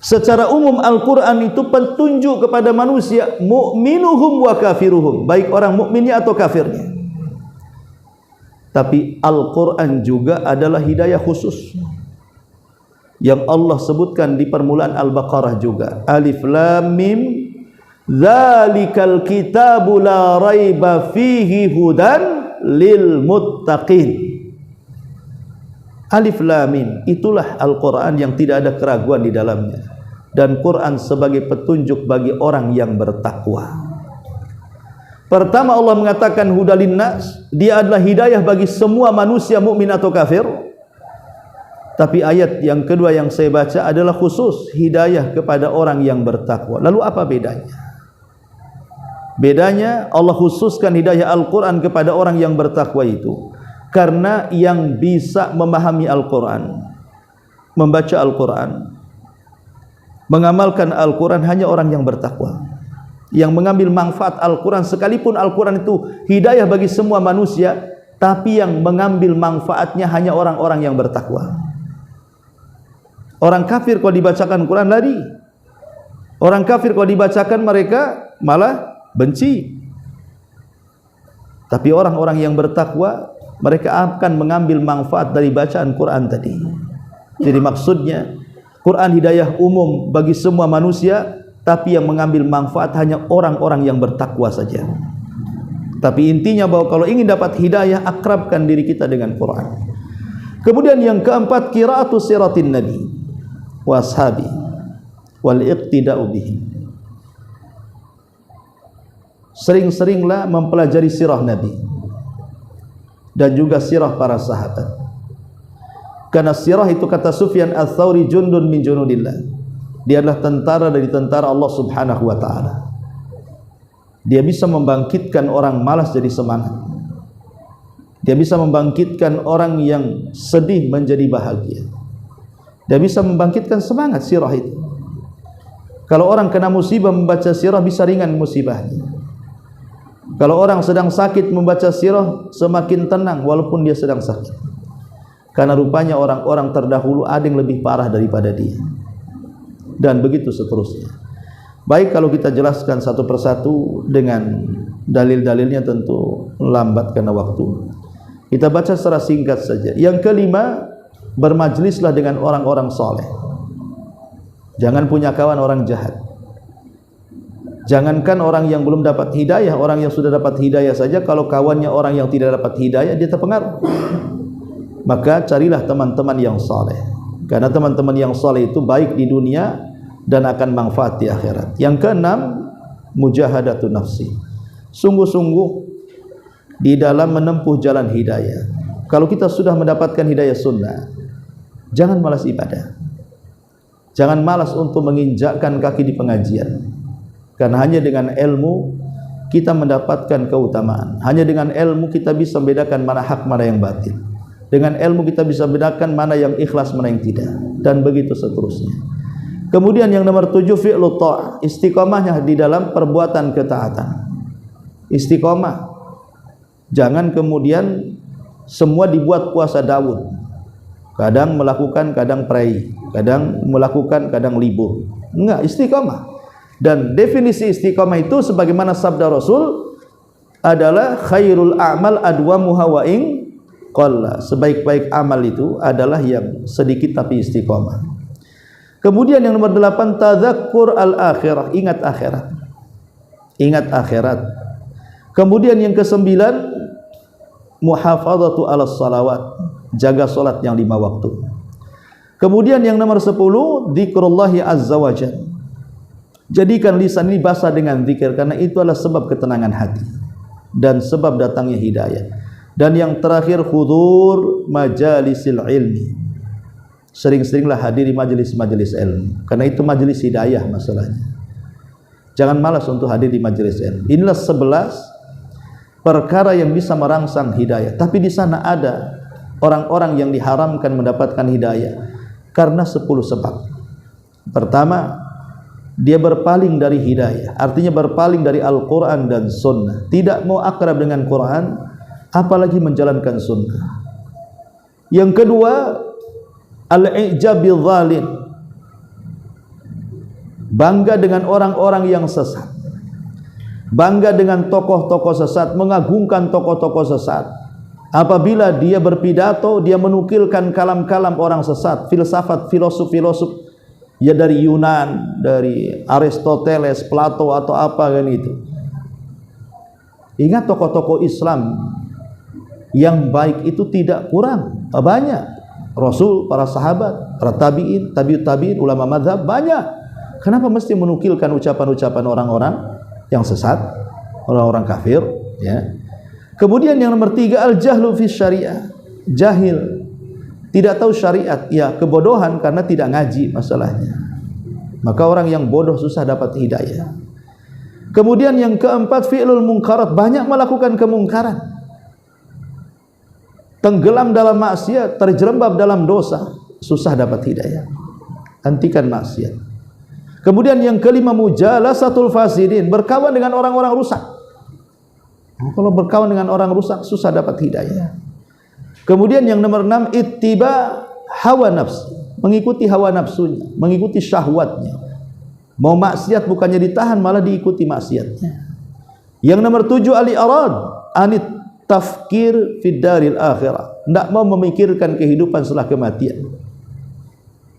Secara umum Al-Quran itu petunjuk kepada manusia, mu'minuhum wa kafiruhum, baik orang mukminnya atau kafirnya. Tapi Al-Quran juga adalah hidayah khusus yang Allah sebutkan di permulaan Al-Baqarah juga. Alif Lam Mim, dzalikal kitabu la raiba fihi hudan lil muttaqin. Alif Lam Mim, itulah Al-Quran yang tidak ada keraguan di dalamnya, dan Quran sebagai petunjuk bagi orang yang bertakwa. Pertama Allah mengatakan hudalin nas, dia adalah hidayah bagi semua manusia mukmin atau kafir. Tapi ayat yang kedua yang saya baca adalah khusus hidayah kepada orang yang bertakwa. Lalu apa bedanya? Bedanya Allah khususkan hidayah Al-Quran kepada orang yang bertakwa itu karena yang bisa memahami Al-Quran, membaca Al-Quran, mengamalkan Al-Quran hanya orang yang bertakwa, yang mengambil manfaat Al-Quran. Sekalipun Al-Quran itu hidayah bagi semua manusia, tapi yang mengambil manfaatnya hanya orang-orang yang bertakwa. Orang kafir kalau dibacakan Quran lari, orang kafir kalau dibacakan mereka malah benci. Tapi orang-orang yang bertakwa, mereka akan mengambil manfaat dari bacaan Quran tadi. Jadi maksudnya Quran hidayah umum bagi semua manusia, tapi yang mengambil manfaat hanya orang-orang yang bertakwa saja. Tapi intinya bahwa kalau ingin dapat hidayah, akrabkan diri kita dengan Quran. Kemudian yang keempat, qiraatu siratin nabi wa ashabi wal iqtida'u bihi. Sering-seringlah mempelajari sirah Nabi dan juga sirah para sahabat. Karena sirah itu, kata Sufyan Ats-Tsauri, jundun min junudillah. Dia adalah tentara dari tentara Allah Subhanahu wa ta'ala. Dia bisa membangkitkan orang malas jadi semangat. Dia bisa membangkitkan orang yang sedih menjadi bahagia. Dia bisa membangkitkan semangat sirah itu. Kalau orang kena musibah membaca sirah bisa ringan musibahnya. Kalau orang sedang sakit membaca sirah semakin tenang walaupun dia sedang sakit. Karena rupanya orang-orang terdahulu ada yang lebih parah daripada dia. Dan begitu seterusnya. Baik, kalau kita jelaskan satu persatu dengan dalil-dalilnya tentu lambat karena waktu. Kita baca secara singkat saja. Yang kelima, bermajlislah dengan orang-orang soleh. Jangan punya kawan orang jahat. Jangankan orang yang belum dapat hidayah, orang yang sudah dapat hidayah saja, kalau kawannya orang yang tidak dapat hidayah, dia terpengaruh. Maka carilah teman-teman yang soleh, karena teman-teman yang soleh itu baik di dunia dan akan manfaat di akhirat. Yang keenam, mujahadatun nafsi, sungguh-sungguh di dalam menempuh jalan hidayah. Kalau kita sudah mendapatkan hidayah sunnah, jangan malas ibadah, jangan malas untuk menginjakkan kaki di pengajian, karena hanya dengan ilmu kita mendapatkan keutamaan. Hanya dengan ilmu kita bisa membedakan mana hak, mana yang batil. Dengan ilmu kita bisa bedakan mana yang ikhlas, mana yang tidak, dan begitu seterusnya. Kemudian yang nomor 7, fi'lu ta'ah, istiqomahnya di dalam perbuatan ketaatan. Istiqomah. Jangan kemudian semua dibuat puasa Daud. Kadang melakukan, kadang pray, kadang melakukan, kadang libur. Enggak, istiqomah. Dan definisi istiqomah itu sebagaimana sabda Rasul adalah khairul a'mal adwamuha wa in qalla. Sebaik-baik amal itu adalah yang sedikit tapi istiqomah. Kemudian yang nomor 8, tadzakkur al-akhirah, ingat akhirat. Ingat akhirat. Kemudian yang ke-9, muhafadzatu 'alas salawat, jaga salat yang 5 waktu. Kemudian yang nomor 10, dzikrullahi azza wajalla. Jadikan lisan ini basah dengan zikir, karena itu adalah sebab ketenangan hati dan sebab datangnya hidayah. Dan yang terakhir, hudur majalisil ilmi. Sering-seringlah hadir di majelis-majelis ilmu, karena itu majelis hidayah masalahnya. Jangan malas untuk hadir di majelis ilmu. Inilah 11 perkara yang bisa merangsang hidayah. Tapi di sana ada orang-orang yang diharamkan mendapatkan hidayah karena 10 sebab. Pertama, dia berpaling dari hidayah, artinya berpaling dari Al-Quran dan Sunnah, tidak mau akrab dengan Quran, apalagi menjalankan Sunnah. Yang kedua, al-i'jab bil zalim, bangga dengan orang-orang yang sesat, bangga dengan tokoh-tokoh sesat, mengagungkan tokoh-tokoh sesat. Apabila dia berpidato, dia menukilkan kalam-kalam orang sesat, filsafat, filosof-filosof ya dari Yunan, dari Aristoteles, Plato atau apa kan itu. Ingat, tokoh-tokoh Islam yang baik itu tidak kurang, banyak. Rasul, para sahabat, para tabi'in, tabi'ut tabi'in, ulama mazhab banyak. Kenapa mesti menukilkan ucapan-ucapan orang-orang yang sesat, orang-orang kafir, ya? Kemudian yang nomor 3, al-jahlu fi syariah, jahil, tidak tahu syariat, ya kebodohan karena tidak ngaji masalahnya. Maka orang yang bodoh susah dapat hidayah. Kemudian yang keempat, fi'lul munkarat, banyak melakukan kemungkaran, tenggelam dalam maksiat, terjerembab dalam dosa, susah dapat hidayah. Hentikan maksiat. Kemudian yang kelima, mujalasatul fasidin, berkawan dengan orang-orang rusak. Kalau berkawan dengan orang rusak susah dapat hidayah. Kemudian yang nomor 6, ittiba hawa nafs, mengikuti hawa nafsunya, mengikuti syahwatnya. Mau maksiat bukannya ditahan, malah diikuti maksiatnya. Yang nomor 7, al-i'rad anit tafkir fid daril akhirah, tidak mau memikirkan kehidupan setelah kematian.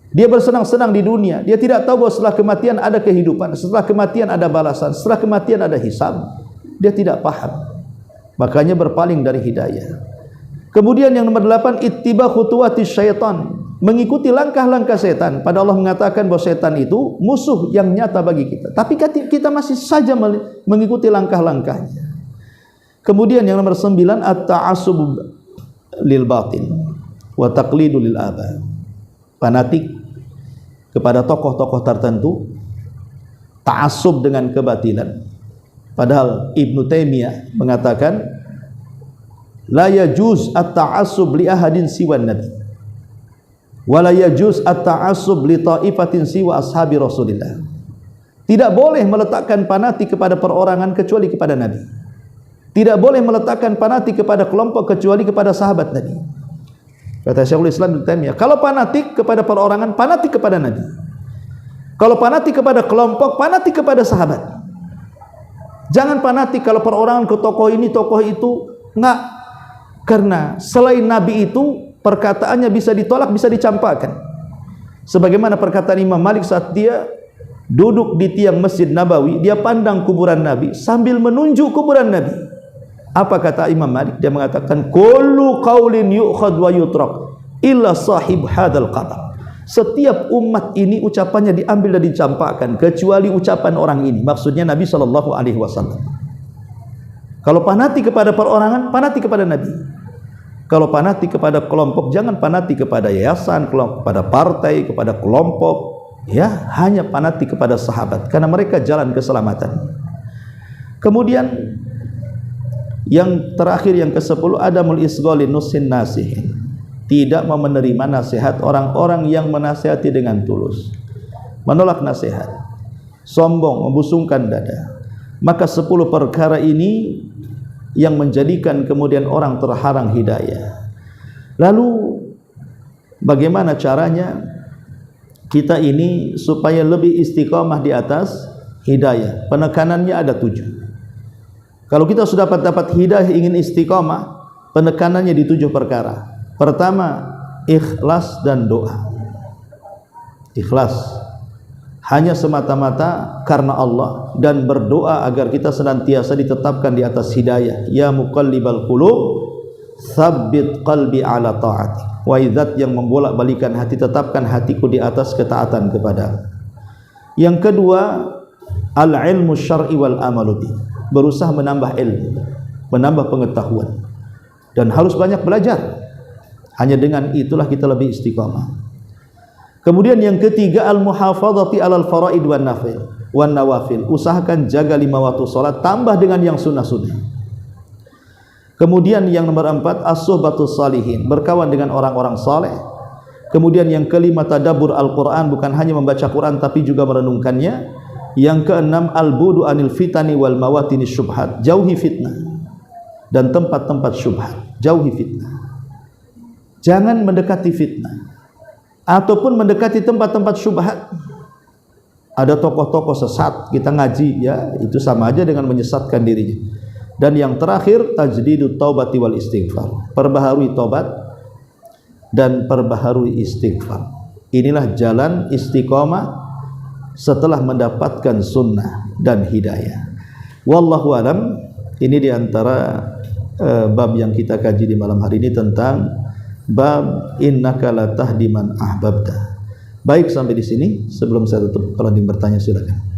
Dia bersenang-senang di dunia, dia tidak tahu bahwa setelah kematian ada kehidupan, setelah kematian ada balasan, setelah kematian ada hisab. Dia tidak paham, makanya berpaling dari hidayah. Kemudian yang nomor 8, ittiba khutuwati syaitan, mengikuti langkah-langkah setan. Pada Allah mengatakan bahwa setan itu musuh yang nyata bagi kita, tapi kita masih saja mengikuti langkah-langkahnya. Kemudian yang nomor 9, at-ta'assub lil batil wa taqlidu lil aba, fanatik kepada tokoh-tokoh tertentu, ta'assub dengan kebatilan. Padahal Ibnu Taimiyah mengatakan la yajuz at-ta'assub li ahadin siwan nabi wa la yajuz at-ta'assub li ta'ifatin siwa ashabi Rasulillah. Tidak boleh meletakkan fanatik kepada perorangan kecuali kepada Nabi. Tidak boleh meletakkan fanatik kepada kelompok kecuali kepada sahabat Nabi. Kata Syekhul Islam Ibnu Taimiyah, kalau fanatik kepada perorangan, fanatik kepada Nabi. Kalau fanatik kepada kelompok, fanatik kepada sahabat. Jangan fanatik kalau perorangan ke tokoh ini, tokoh itu, enggak. Karena selain Nabi itu perkataannya bisa ditolak, bisa dicampakkan. Sebagaimana perkataan Imam Malik saat dia duduk di tiang Masjid Nabawi, dia pandang kuburan Nabi sambil menunjuk kuburan Nabi. Apa kata Imam Malik? Dia mengatakan, kullu qaulin yu'khad wa yutrak illa sahib hadzal qabr. Setiap umat ini ucapannya diambil dan dicampakkan kecuali ucapan orang ini. Maksudnya Nabi SAW. Kalau fanatik kepada perorangan, fanatik kepada Nabi. Kalau fanatik kepada kelompok, jangan fanatik kepada yayasan, kepada partai, kepada kelompok, ya, hanya fanatik kepada sahabat, karena mereka jalan keselamatan. Kemudian yang terakhir, yang ke-10, adamul isghali nusin nasihin, tidak mau menerima nasihat orang-orang yang menasihati dengan tulus, menolak nasihat, sombong, membusungkan dada. Maka 10 perkara ini yang menjadikan kemudian orang terhalang hidayah. Lalu bagaimana caranya kita ini supaya lebih istiqamah di atas hidayah? Penekanannya ada 7. Kalau kita sudah dapat hidayah, ingin istiqamah, penekanannya di 7 perkara. Pertama, ikhlas dan doa. Ikhlas, hanya semata-mata karena Allah, dan berdoa agar kita senantiasa ditetapkan di atas hidayah. Ya muqallibal qulub, tsabbit qalbi ala ta'atik. Wahai zat yang membolak-balikan hati, tetapkan hatiku di atas ketaatan kepada-Mu. Yang kedua, al-ilmu syar'i wal amalu bih, berusaha menambah ilmu, menambah pengetahuan, dan harus banyak belajar. Hanya dengan itulah kita lebih istiqamah. Kemudian yang ketiga, al-muhafadzati alal faraid wan nawafil. Usahakan jaga 5 waktu salat, tambah dengan yang sunnah-sunnah. Kemudian yang nomor 4, as-suhbatus salihin, berkawan dengan orang-orang saleh. Kemudian yang kelima, tadabbur Al-Quran, bukan hanya membaca Quran tapi juga merenungkannya. Yang keenam, al-budu anil fitani wal mawatini syubhat, jauhi fitnah dan tempat-tempat syubhat, jauhi fitnah. Jangan mendekati fitnah ataupun mendekati tempat-tempat syubhat. Ada tokoh-tokoh sesat, kita ngaji ya, itu sama aja dengan menyesatkan dirinya. Dan yang terakhir, tajdidut taubati wal istighfar, perbaharui taubat dan perbaharui istighfar. Inilah jalan istiqamah setelah mendapatkan sunnah dan hidayah. Wallahu alam. Ini diantara bab yang kita kaji di malam hari ini tentang bab innaka la tahdi man ahbabta. Baik, sampai di sini. Sebelum saya tutup, kalau ingin bertanya silakan.